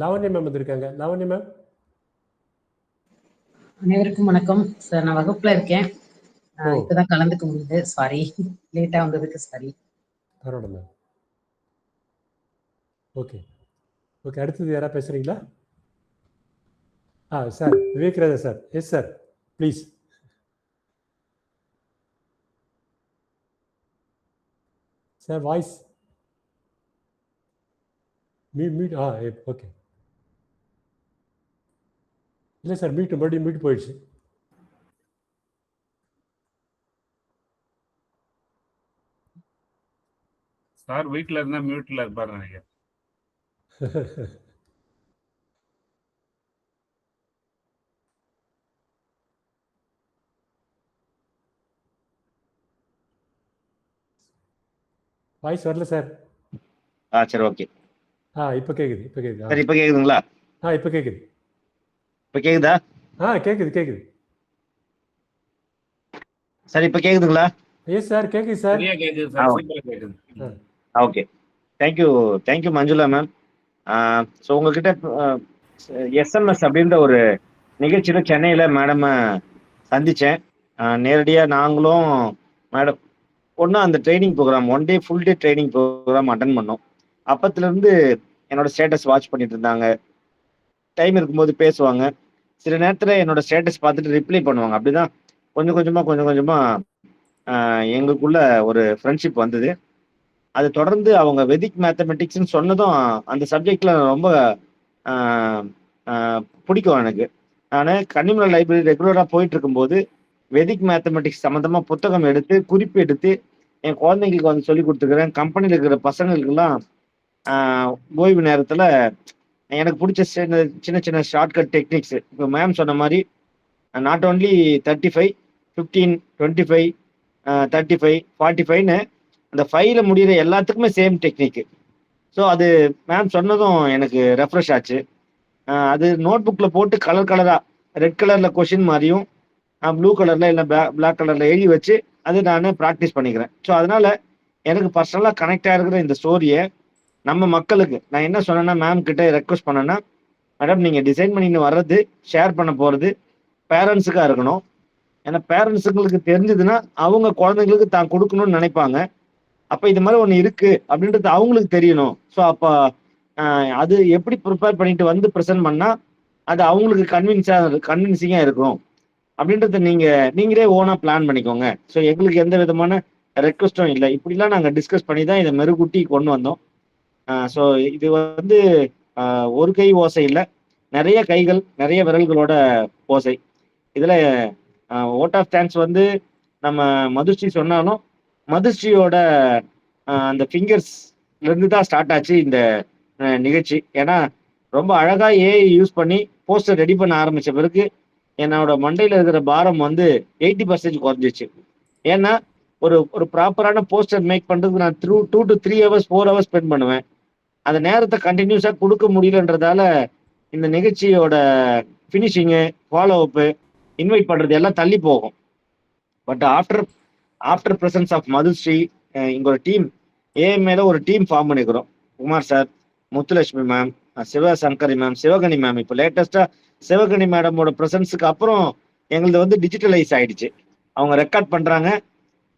Lavanya ma'am வந்திருக்காங்க. லாவண்யா மேம். அனைவருக்கும் வணக்கம் சார். நான் வகுப்புல இருக்கேன், இப்பதான் கலந்துக்க முடியுது. சாரி, லேட்டா வந்ததுக்கு சாரி. பரவாயில்ல மேம். Okay okay. அடுத்தது யாரா பேசுறீங்களா? Sir Vivek Raja sir. Yes sir, please. Sir voice meet. Okay. இல்லை சார், மறுபடியும் மீட் போயிடுச்சு. சார் வீட்டில் இருந்தா மியூட்ல இருப்பாரு நினைக்கிறேன். வாய்ஸ் வரல சார். சரி ஓகே. இப்போ கேக்குது. சரி இப்போ கேக்குதுங்களா? இப்போ கேக்குது. இப்போ கேக்குதா? கேக்குது. சரி இப்போ கேக்குதுங்களா? எஸ் சார், கேக்குது சார். சரியா கேக்குது சார். சூப்பரா கேக்குது. Okay. Thank you Manjula ma'am. So உங்ககிட்ட எஸ்எம்எஸ் அப்படின்ற ஒரு நிகழ்ச்சியில சென்னையில மேடம் சந்திச்சேன். நேரடியாக நாங்களும் மேடம் ஒன்றா அந்த training program, 1 day full day training program attend பண்ணோம். அப்பத்துலேருந்து என்னோட ஸ்டேட்டஸ் வாட்ச் பண்ணிட்டு இருந்தாங்க. டைம் இருக்கும்போது பேசுவாங்க. சில நேரத்தில் என்னோட ஸ்டேட்டஸ் பார்த்துட்டு ரிப்ளை பண்ணுவாங்க. அப்படிதான் கொஞ்சம் கொஞ்சமாக எங்களுக்குள்ள ஒரு ஃப்ரெண்ட்ஷிப் வந்தது. அது தொடர்ந்து அவங்க வெதிக் மேத்தமெட்டிக்ஸ்ன்னு சொன்னதும் அந்த சப்ஜெக்ட்ல ரொம்ப பிடிக்கும் எனக்கு. நான் கன்னிமலை லைப்ரரி ரெகுலராக போயிட்டு இருக்கும்போது வெதிக் மேத்தமெட்டிக்ஸ் சம்மந்தமாக புத்தகம் எடுத்து குறிப்பு எடுத்து என் குழந்தைங்களுக்கு வந்து சொல்லி கொடுத்துருக்குறேன். கம்பெனியில் இருக்கிற பசங்களுக்கெல்லாம் ஓய்வு நேரத்தில் எனக்கு பிடிச்ச சின்ன சின்ன ஷார்ட்கட் டெக்னிக்ஸ், இப்போ மேம் சொன்ன மாதிரி நாட் ஓன்லி 35, 15, 25, 35, 45ன்னு அந்த 5ல முடிகிற எல்லாத்துக்குமே சேம் டெக்னிக்கு. ஸோ அது மேம் சொன்னதும் எனக்கு ரெஃப்ரெஷ் ஆச்சு. அது நோட் புக்கில் போட்டு கலராக ரெட் கலரில் கொஷின் மாதிரியும் ப்ளூ கலரில் இல்லை பிளாக் கலரில் எழுதி வச்சு அது நான் ப்ராக்டிஸ் பண்ணிக்கிறேன். ஸோ அதனால் எனக்கு பர்சனலாக கனெக்ட் ஆகிருக்கிற இந்த ஸ்டோரியை நம்ம மக்களுக்கு நான் என்ன சொன்னேன்னா, மேம் கிட்ட ரெக்வஸ்ட் பண்ணேன்னா, மேடம் நீங்கள் டிசைன் பண்ணின்னு வர்றது ஷேர் பண்ண போகிறது பேரண்ட்ஸுக்காக இருக்கணும். ஏன்னா பேரண்ட்ஸுங்களுக்கு தெரிஞ்சதுன்னா அவங்க குழந்தைங்களுக்கு தான் கொடுக்கணும்னு நினைப்பாங்க. அப்போ இது மாதிரி ஒன்று இருக்குது அப்படின்றது அவங்களுக்கு தெரியணும். ஸோ அப்போ அது எப்படி ப்ரிப்பேர் பண்ணிட்டு வந்து ப்ரெசென்ட் பண்ணால் அது அவங்களுக்கு கன்வின்சிங்காக இருக்கும் அப்படின்றத நீங்களே ஓனாக பிளான் பண்ணிக்கோங்க. ஸோ எங்களுக்கு எந்த விதமான ரெக்வஸ்ட்டும் இல்லை. இப்படிலாம் நாங்கள் டிஸ்கஸ் பண்ணி தான் இதை மெருகூட்டி கொண்டு வந்தோம். ஸோ இது வந்து ஒரு கை ஓசை இல்லை, நிறைய கைகள் நிறைய விரல்களோட ஓசை. இதில் ஓட் ஆஃப் தேங்க்ஸ் வந்து நம்ம மதுஸ்ரீ சொன்னாலும் மதுஸ்ரீயோட அந்த ஃபிங்கர்ஸ்லேருந்து தான் ஸ்டார்ட் ஆச்சு இந்த நிகழ்ச்சி. ஏன்னா ரொம்ப அழகாக ஏஐ யூஸ் பண்ணி போஸ்டர் ரெடி பண்ண ஆரம்பித்த பிறகு என்னோட மண்டையில் இருக்கிற பாரம் வந்து 80% குறைஞ்சிச்சு. ஏன்னா ஒரு ப்ராப்பரான போஸ்டர் மேக் பண்ணுறதுக்கு நான் 2 to 3 hours 4 hours ஸ்பெண்ட் பண்ணுவேன். அந்த நேரத்தை கண்டினியூஸாக கொடுக்க முடியலன்றதால இந்த நிகழ்ச்சியோட ஃபினிஷிங்கு, ஃபாலோ அப்பு, இன்வைட் பண்ணுறது எல்லாம் தள்ளி போகும். But after presence of Madhushree இங்கே ஒரு டீம் ஏஎம்ஏல ஒரு டீம் ஃபார்ம் பண்ணிக்கிறோம். Kumar sir, Muthulakshmi ma'am, Sivasankari ma'am, Sivagani ma'am. இப்போ லேட்டஸ்ட்டாக சிவகனி மேடமோட ப்ரெசன்ஸுக்கு அப்புறம் எங்களது வந்து டிஜிட்டலைஸ் ஆகிடுச்சு. அவங்க ரெக்கார்ட் பண்ணுறாங்க.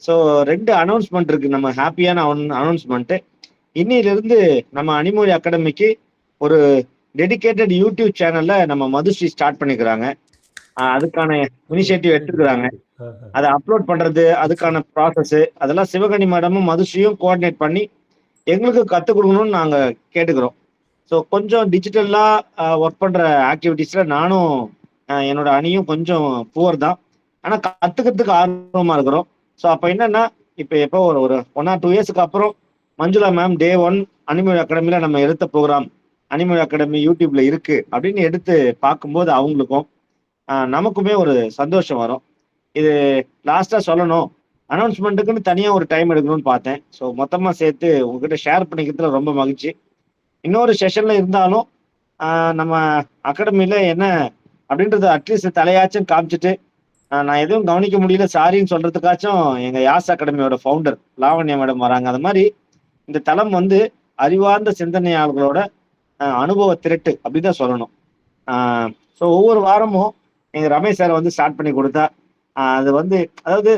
ஸோ 2 அனௌன்ஸ்மெண்ட் இருக்குது, நம்ம ஹாப்பியான அனௌன்ஸ்மெண்ட்டு. இன்னிலிருந்து நம்ம அனிமொழி அகாடமிக்கு ஒரு டெடிகேட்டட் யூடியூப் சேனலில் நம்ம மதுஸ்ரீ ஸ்டார்ட் பண்ணிக்கிறாங்க. அதுக்கான இனிஷியேட்டிவ் எடுத்துக்கிறாங்க. அதை அப்லோட் பண்ணுறது, அதுக்கான ப்ராசஸ்ஸு அதெல்லாம் சிவகனி மேடமும் மதுஸ்ரீயும் கோஆர்டினேட் பண்ணி எங்களுக்கு கற்றுக் கொடுக்கணும்னு நாங்கள் கேட்டுக்கிறோம். ஸோ கொஞ்சம் டிஜிட்டலாக ஒர்க் பண்ணுற ஆக்டிவிட்டீஸில் நானும் என்னோட அணியும் கொஞ்சம் புவர் தான், ஆனால் கற்றுக்கிறதுக்கு ஆர்வமாக இருக்கிறோம். ஸோ அப்போ என்னென்னா, இப்போ ஒரு 1 or 2 இயர்ஸுக்கு அப்புறம் மஞ்சுளா மேம் Day 1 அனிமொழி அகாடமியில் நம்ம எடுத்த ப்ரோக்ராம் அனிமொழி அகாடமி யூடியூப்ல இருக்குது அப்படின்னு எடுத்து பார்க்கும்போது அவங்களுக்கும் நமக்குமே ஒரு சந்தோஷம் வரும். இது லாஸ்ட்டாக சொல்லணும், அனௌன்ஸ்மெண்ட்டுக்குன்னு தனியாக ஒரு டைம் எடுக்கணும்னு பார்த்தேன். ஸோ மொத்தமாக சேர்த்து உங்ககிட்ட ஷேர் பண்ணிக்கிறதுல ரொம்ப மகிழ்ச்சி. இன்னொரு செஷனில் இருந்தாலும் நம்ம அகாடமியில் என்ன அப்படின்றது அட்லீஸ்ட் தலையாச்சும் காமிச்சிட்டு நான் எதுவும் கவனிக்க முடியல சாரின்னு சொல்கிறதுக்காச்சும் எங்கள் யாஸ் அகாடமியோட ஃபவுண்டர் லாவண்யா மேடம் வராங்க. அது மாதிரி இந்த தளம் வந்து அறிவார்ந்த சிந்தனையாளர்களோட அனுபவ திரட்டு அப்படின்னு தான் சொல்லணும். ஸோ ஒவ்வொரு வாரமும் எங்கள் ரமேஷ் சார் வந்து ஸ்டார்ட் பண்ணி கொடுத்தா அது வந்து அதாவது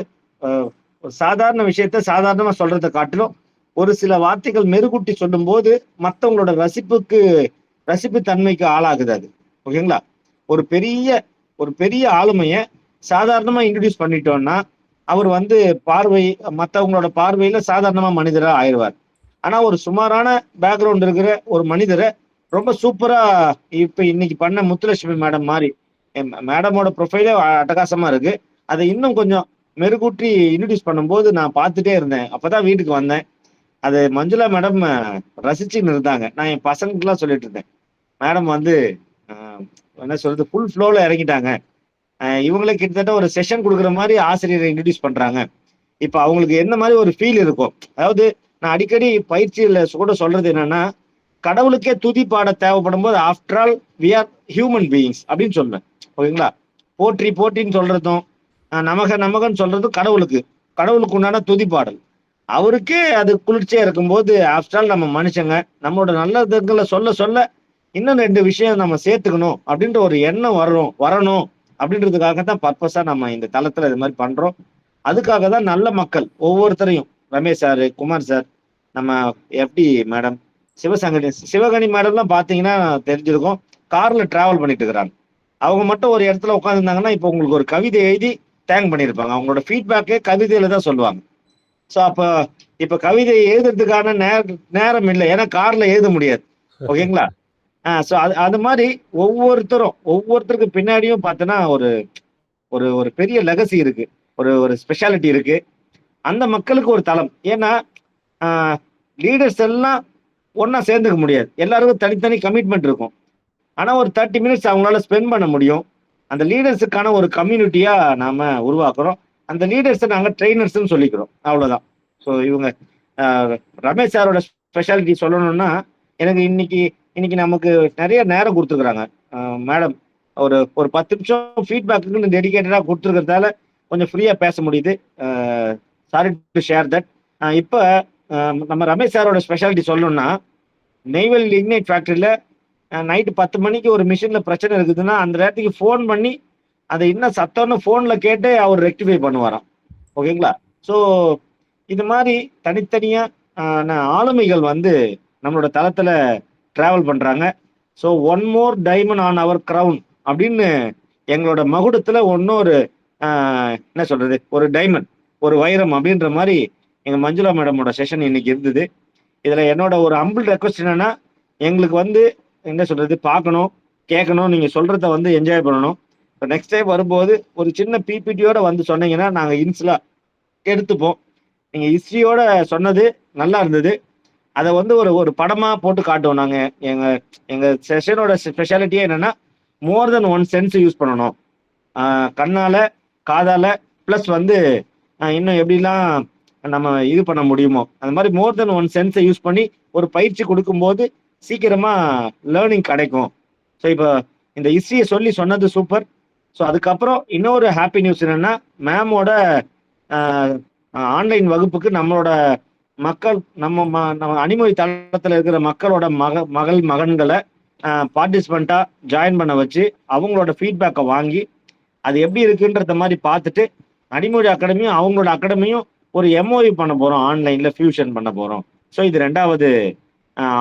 ஒரு சாதாரண விஷயத்த சாதாரணமாக சொல்கிறத காட்டிலும் ஒரு சில வார்த்தைகள் மெருகூட்டி சொல்லும்போது மற்றவங்களோட ரசிப்பு தன்மைக்கு ஆளாகுது. அது ஓகேங்களா? ஒரு பெரிய ஆளுமையை சாதாரணமாக இன்ட்ரடியூஸ் பண்ணிட்டோம்னா அவர் வந்து மற்றவங்களோட பார்வையில் சாதாரணமாக மனிதராக ஆயிடுவார். ஆனால் ஒரு சுமாரான பேக்ரவுண்ட் இருக்கிற ஒரு மனிதரை ரொம்ப சூப்பராக இப்போ இன்னைக்கு பண்ண முத்துலட்சுமி மேடம் மாதிரி மேடமோட ப்ரொஃபைலே அட்டகாசமாக இருக்கு. அதை இன்னும் கொஞ்சம் மெருகூட்டி இன்ட்ரடியூஸ் பண்ணும்போது நான் பார்த்துட்டே இருந்தேன். அப்போதான் வீட்டுக்கு வந்தேன். அது மஞ்சுளா மேடம் ரசிச்சுன்னு இருந்தாங்க. நான் என் பசங்களுக்குலாம் சொல்லிட்டு இருந்தேன், மேடம் வந்து என்ன சொல்றது ஃபுல் ஃப்ளோவில் இறங்கிட்டாங்க. இவங்களே கிட்டத்தட்ட ஒரு செஷன் கொடுக்குற மாதிரி ஆசிரியரை இன்ட்ரடியூஸ் பண்ணுறாங்க. இப்போ அவங்களுக்கு என்ன மாதிரி ஒரு ஃபீல் இருக்கும். அதாவது நான் அடிக்கடி பயிற்சியில் கூட சொல்றது என்னன்னா, கடவுளுக்கே துதி பாட தேவைப்படும் போது after all we are human beings அப்படின்னு சொல்லுவேன். ஓகேங்களா? போற்றின்னு சொல்றதும் நமகன்னு சொல்றதும் கடவுளுக்கு உண்டான துதி பாடல். அவருக்கே அது குளிர்ச்சியா இருக்கும்போது ஆஃப்டர் ஆல் நம்ம மனுஷங்க நம்மளோட நல்லதுங்களை சொல்ல இன்னும் 2 விஷயம் நம்ம சேர்த்துக்கணும் அப்படின்ற ஒரு எண்ணம் வரணும் அப்படின்றதுக்காக தான் பர்பஸா நம்ம இந்த தளத்துல இது மாதிரி பண்றோம். அதுக்காக தான் நல்ல மக்கள் ஒவ்வொருத்தரையும் ரமேஷ் சார், குமார் சார், நம்ம FD மேடம், சிவகனி மேடம்லாம் பார்த்தீங்கன்னா தெரிஞ்சிருக்கும், கார்ல டிராவல் பண்ணிட்டு இருக்கிறாங்க. அவங்க மட்டும் ஒரு இடத்துல உட்காந்துருந்தாங்கன்னா இப்போ உங்களுக்கு ஒரு கவிதை எழுதி தேங்க் பண்ணியிருப்பாங்க. அவங்களோட ஃபீட்பேக்கே கவிதையில தான் சொல்லுவாங்க. ஸோ இப்போ கவிதை எழுதுறதுக்கான நேரம் இல்லை, ஏன்னா கார்ல எழுத முடியாது. ஓகேங்களா? ஸோ அது மாதிரி ஒவ்வொருத்தருக்கு பின்னாடியும் பார்த்தோன்னா ஒரு பெரிய லெகசி இருக்கு, ஒரு ஸ்பெஷாலிட்டி இருக்கு. அந்த மக்களுக்கு ஒரு தளம். ஏன்னா லீடர்ஸ் எல்லாம் ஒன்றா சேர்ந்துக்க முடியாது, எல்லாருக்கும் தனித்தனி கமிட்மெண்ட் இருக்கும். ஆனால் ஒரு 30 minutes அவங்களால ஸ்பெண்ட் பண்ண முடியும். அந்த லீடர்ஸுக்கான ஒரு கம்யூனிட்டியாக நாம் உருவாக்குறோம். அந்த லீடர்ஸை நாங்கள் ட்ரெயினர்ஸ்ன்னு சொல்லிக்கிறோம். அவ்வளோதான். ஸோ இவங்க ரமேஷ் சாரோட ஸ்பெஷாலிட்டி சொல்லணும்னா, எனக்கு இன்னைக்கு நமக்கு நிறைய நேரம் கொடுத்துருக்குறாங்க மேடம். ஒரு 10 நிமிஷம் ஃபீட்பேக்குன்னு டெடிகேட்டடாக கொடுத்துருக்கிறதால கொஞ்சம் ஃப்ரீயாக பேச முடியுது. Sorry to share that. இப்போ நம்ம ரமேஷ் சாரோட ஸ்பெஷாலிட்டி சொல்லணும்னா, நெய்வேலி லிக்னைட் ஃபேக்டரியில் நைட்டு 10 மணிக்கு ஒரு மிஷினில் பிரச்சனை இருக்குதுன்னா அந்த நேரத்துக்கு ஃபோன் பண்ணி அதை இன்னும் சத்தம்னு ஃபோனில் கேட்டு அவர் ரெக்டிஃபை பண்ணுவாராம். ஓகேங்களா? ஸோ இது மாதிரி தனித்தனியாக ஆளுமைகள் வந்து நம்மளோட தளத்தில் ட்ராவல் பண்ணுறாங்க. So one more diamond on our crown அப்படின்னு எங்களோட மகுடத்தில் இன்னொரு என்ன சொல்கிறது, ஒரு டைமண்ட், ஒரு வைரம் அப்படின்ற மாதிரி எங்கள் மஞ்சுளா மேடமோட செஷன் இன்னைக்கு இருந்தது. இதில் என்னோட ஒரு ஹம்பிள் ரெக்வஸ்ட் என்னன்னா, எங்களுக்கு வந்து என்ன சொல்கிறது, பார்க்கணும், கேட்கணும், நீங்கள் சொல்கிறத வந்து என்ஜாய் பண்ணணும். இப்போ நெக்ஸ்ட் டைம் வரும்போது ஒரு சின்ன பிபிடியோட வந்து சொன்னீங்கன்னா நாங்கள் இன்ஸ்லாம் எடுத்துப்போம். நீங்கள் ஹிஸ்ட்ரியோட சொன்னது நல்லா இருந்தது. அதை வந்து ஒரு படமாக போட்டு காட்டுவோம். நாங்கள் எங்கள் செஷனோட ஸ்பெஷாலிட்டியே என்னென்னா, மோர் தென் ஒன் சென்ஸ் யூஸ் பண்ணணும். கண்ணால், காதால், ப்ளஸ் வந்து இன்னும் எப்படிலாம் நம்ம இது பண்ண முடியுமோ அந்த மாதிரி மோர் தென் ஒன் சென்ஸை யூஸ் பண்ணி ஒரு பயிற்சி கொடுக்கும்போது சீக்கிரமாக லேர்னிங் கிடைக்கும். ஸோ இப்போ இந்த ஹிஸ்ட்ரியை சொன்னது சூப்பர். ஸோ அதுக்கப்புறம் இன்னொரு ஹாப்பி நியூஸ் என்னென்னா, மேமோட ஆன்லைன் வகுப்புக்கு நம்மளோட மக்கள், நம்ம அணிமொழி தளத்தில் இருக்கிற மக்களோட மகன்களை பார்ட்டிசிபெண்ட்டாக ஜாயின் பண்ண வச்சு அவங்களோட ஃபீட்பேக்கை வாங்கி அது எப்படி இருக்குன்றத மாதிரி பார்த்துட்டு அணிமொழி அகாடமியும் அவங்களோட அகாடமியும் ஒரு எம்ஓயு பண்ண போகிறோம், ஆன்லைனில் ஃபியூஷன் பண்ண போகிறோம். ஸோ இது 2வது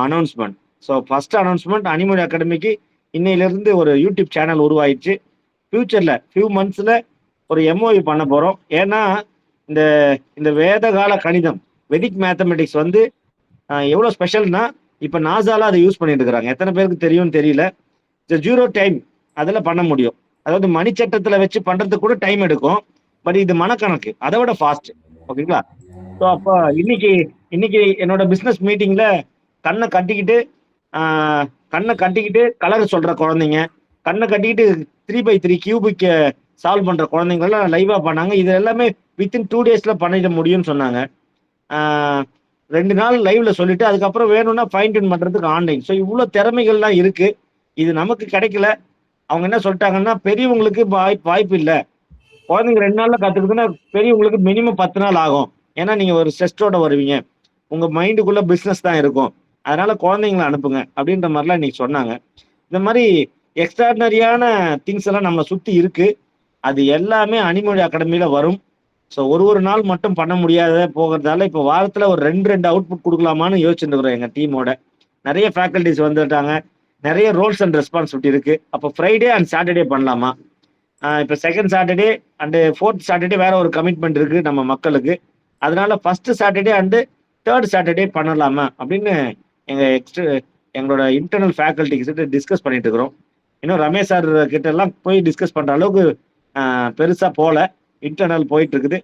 அனௌன்ஸ்மெண்ட். ஸோ ஃபர்ஸ்ட் அனௌன்ஸ்மெண்ட், அணிமொழி அகாடமிக்கு இன்னையிலேருந்து ஒரு யூடியூப் சேனல் உருவாயிடுச்சு. ஃபியூச்சரில் ஃபியூ மந்த்ஸில் ஒரு எம்ஓயு பண்ண போகிறோம். ஏன்னா இந்த வேதகால கணிதம், வெதிக் மேத்தமெட்டிக்ஸ் வந்து எவ்வளோ ஸ்பெஷல்னா, இப்போ நாசால அதை யூஸ் பண்ணிட்டு இருக்கிறாங்க. எத்தனை பேருக்கு தெரியும்னு தெரியல. ஜீரோ டைம் அதில் பண்ண முடியும். அதாவது மணிச்சட்டத்தில் வச்சு பண்ணுறதுக்கு கூட டைம் எடுக்கும். பட் இது மனக்கணக்கு, அதை விட ஃபாஸ்ட். ஓகேங்களா? ஸோ அப்போ இன்னைக்கு என்னோட பிஸ்னஸ் மீட்டிங்கில் கண்ணை கட்டிக்கிட்டு கலர் சொல்கிற குழந்தைங்க, கண்ணை கட்டிக்கிட்டு 3x3 கியூபிக்கு சால்வ் பண்ணுற குழந்தைங்களாம் லைவாக பண்ணாங்க. இது எல்லாமே வித்தின் 2 days பண்ணிட முடியும்னு சொன்னாங்க. 2 நாள் லைவ்ல சொல்லிட்டு அதுக்கப்புறம் வேணும்னா ஃபைன் டியூன் பண்ணுறதுக்கு ஆன்லைன். ஸோ இவ்வளோ திறமைகள்லாம் இருக்குது. இது நமக்கு கிடைக்கல. அவங்க என்ன சொல்லிட்டாங்கன்னா, பெரியவங்களுக்கு வாய்ப்பு இல்லை, குழந்தைங்க 2 நாளில் கற்றுக்குதுன்னா பெரியவங்களுக்கு மினிமம் 10 நாள் ஆகும். ஏன்னா நீங்கள் ஒரு ஸ்ட்ரெஸ்டோட வருவீங்க, உங்கள் மைண்டுக்குள்ளே பிஸ்னஸ் தான் இருக்கும், அதனால குழந்தைங்களை அனுப்புங்க அப்படின்ற மாதிரிலாம் இன்னைக்கு சொன்னாங்க. இந்த மாதிரி எக்ஸ்ட்ராடினரியான திங்ஸ் எல்லாம் நம்மளை சுற்றி இருக்குது. அது எல்லாமே அணிமொழி அகாடமியில் வரும். ஸோ ஒரு நாள் மட்டும் பண்ண முடியாத போகிறதால இப்போ வாரத்தில் ஒரு 2 அவுட்புட் கொடுக்கலாமான்னு யோசிச்சுட்டு இருக்கிறோம். எங்கள் டீமோட நிறைய ஃபேக்கல்டிஸ் வந்துட்டாங்க, நிறைய ரோல்ஸ் அண்ட் ரெஸ்பான்சிபிலிட்டி இருக்குது. அப்போ ஃப்ரைடே அண்ட் சாட்டர்டே பண்ணலாமா? இப்போ 2nd Saturday and 4th Saturday வேற ஒரு கமிட்மெண்ட் இருக்குது நம்ம மக்களுக்கு. அதனால 1st Saturday and 3rd Saturday பண்ணலாமா அப்படின்னு எங்களோட இன்டர்னல் ஃபேக்கல்ட்டிகிட்ட டிஸ்கஸ் பண்ணிட்டு இருக்கிறோம். இன்னும் ரமேஷ் சார் கிட்ட எல்லாம் போய் டிஸ்கஸ் பண்ணுற அளவுக்கு பெருசாக போகல, இன்டர்னல் போயிட்டு இருக்குது.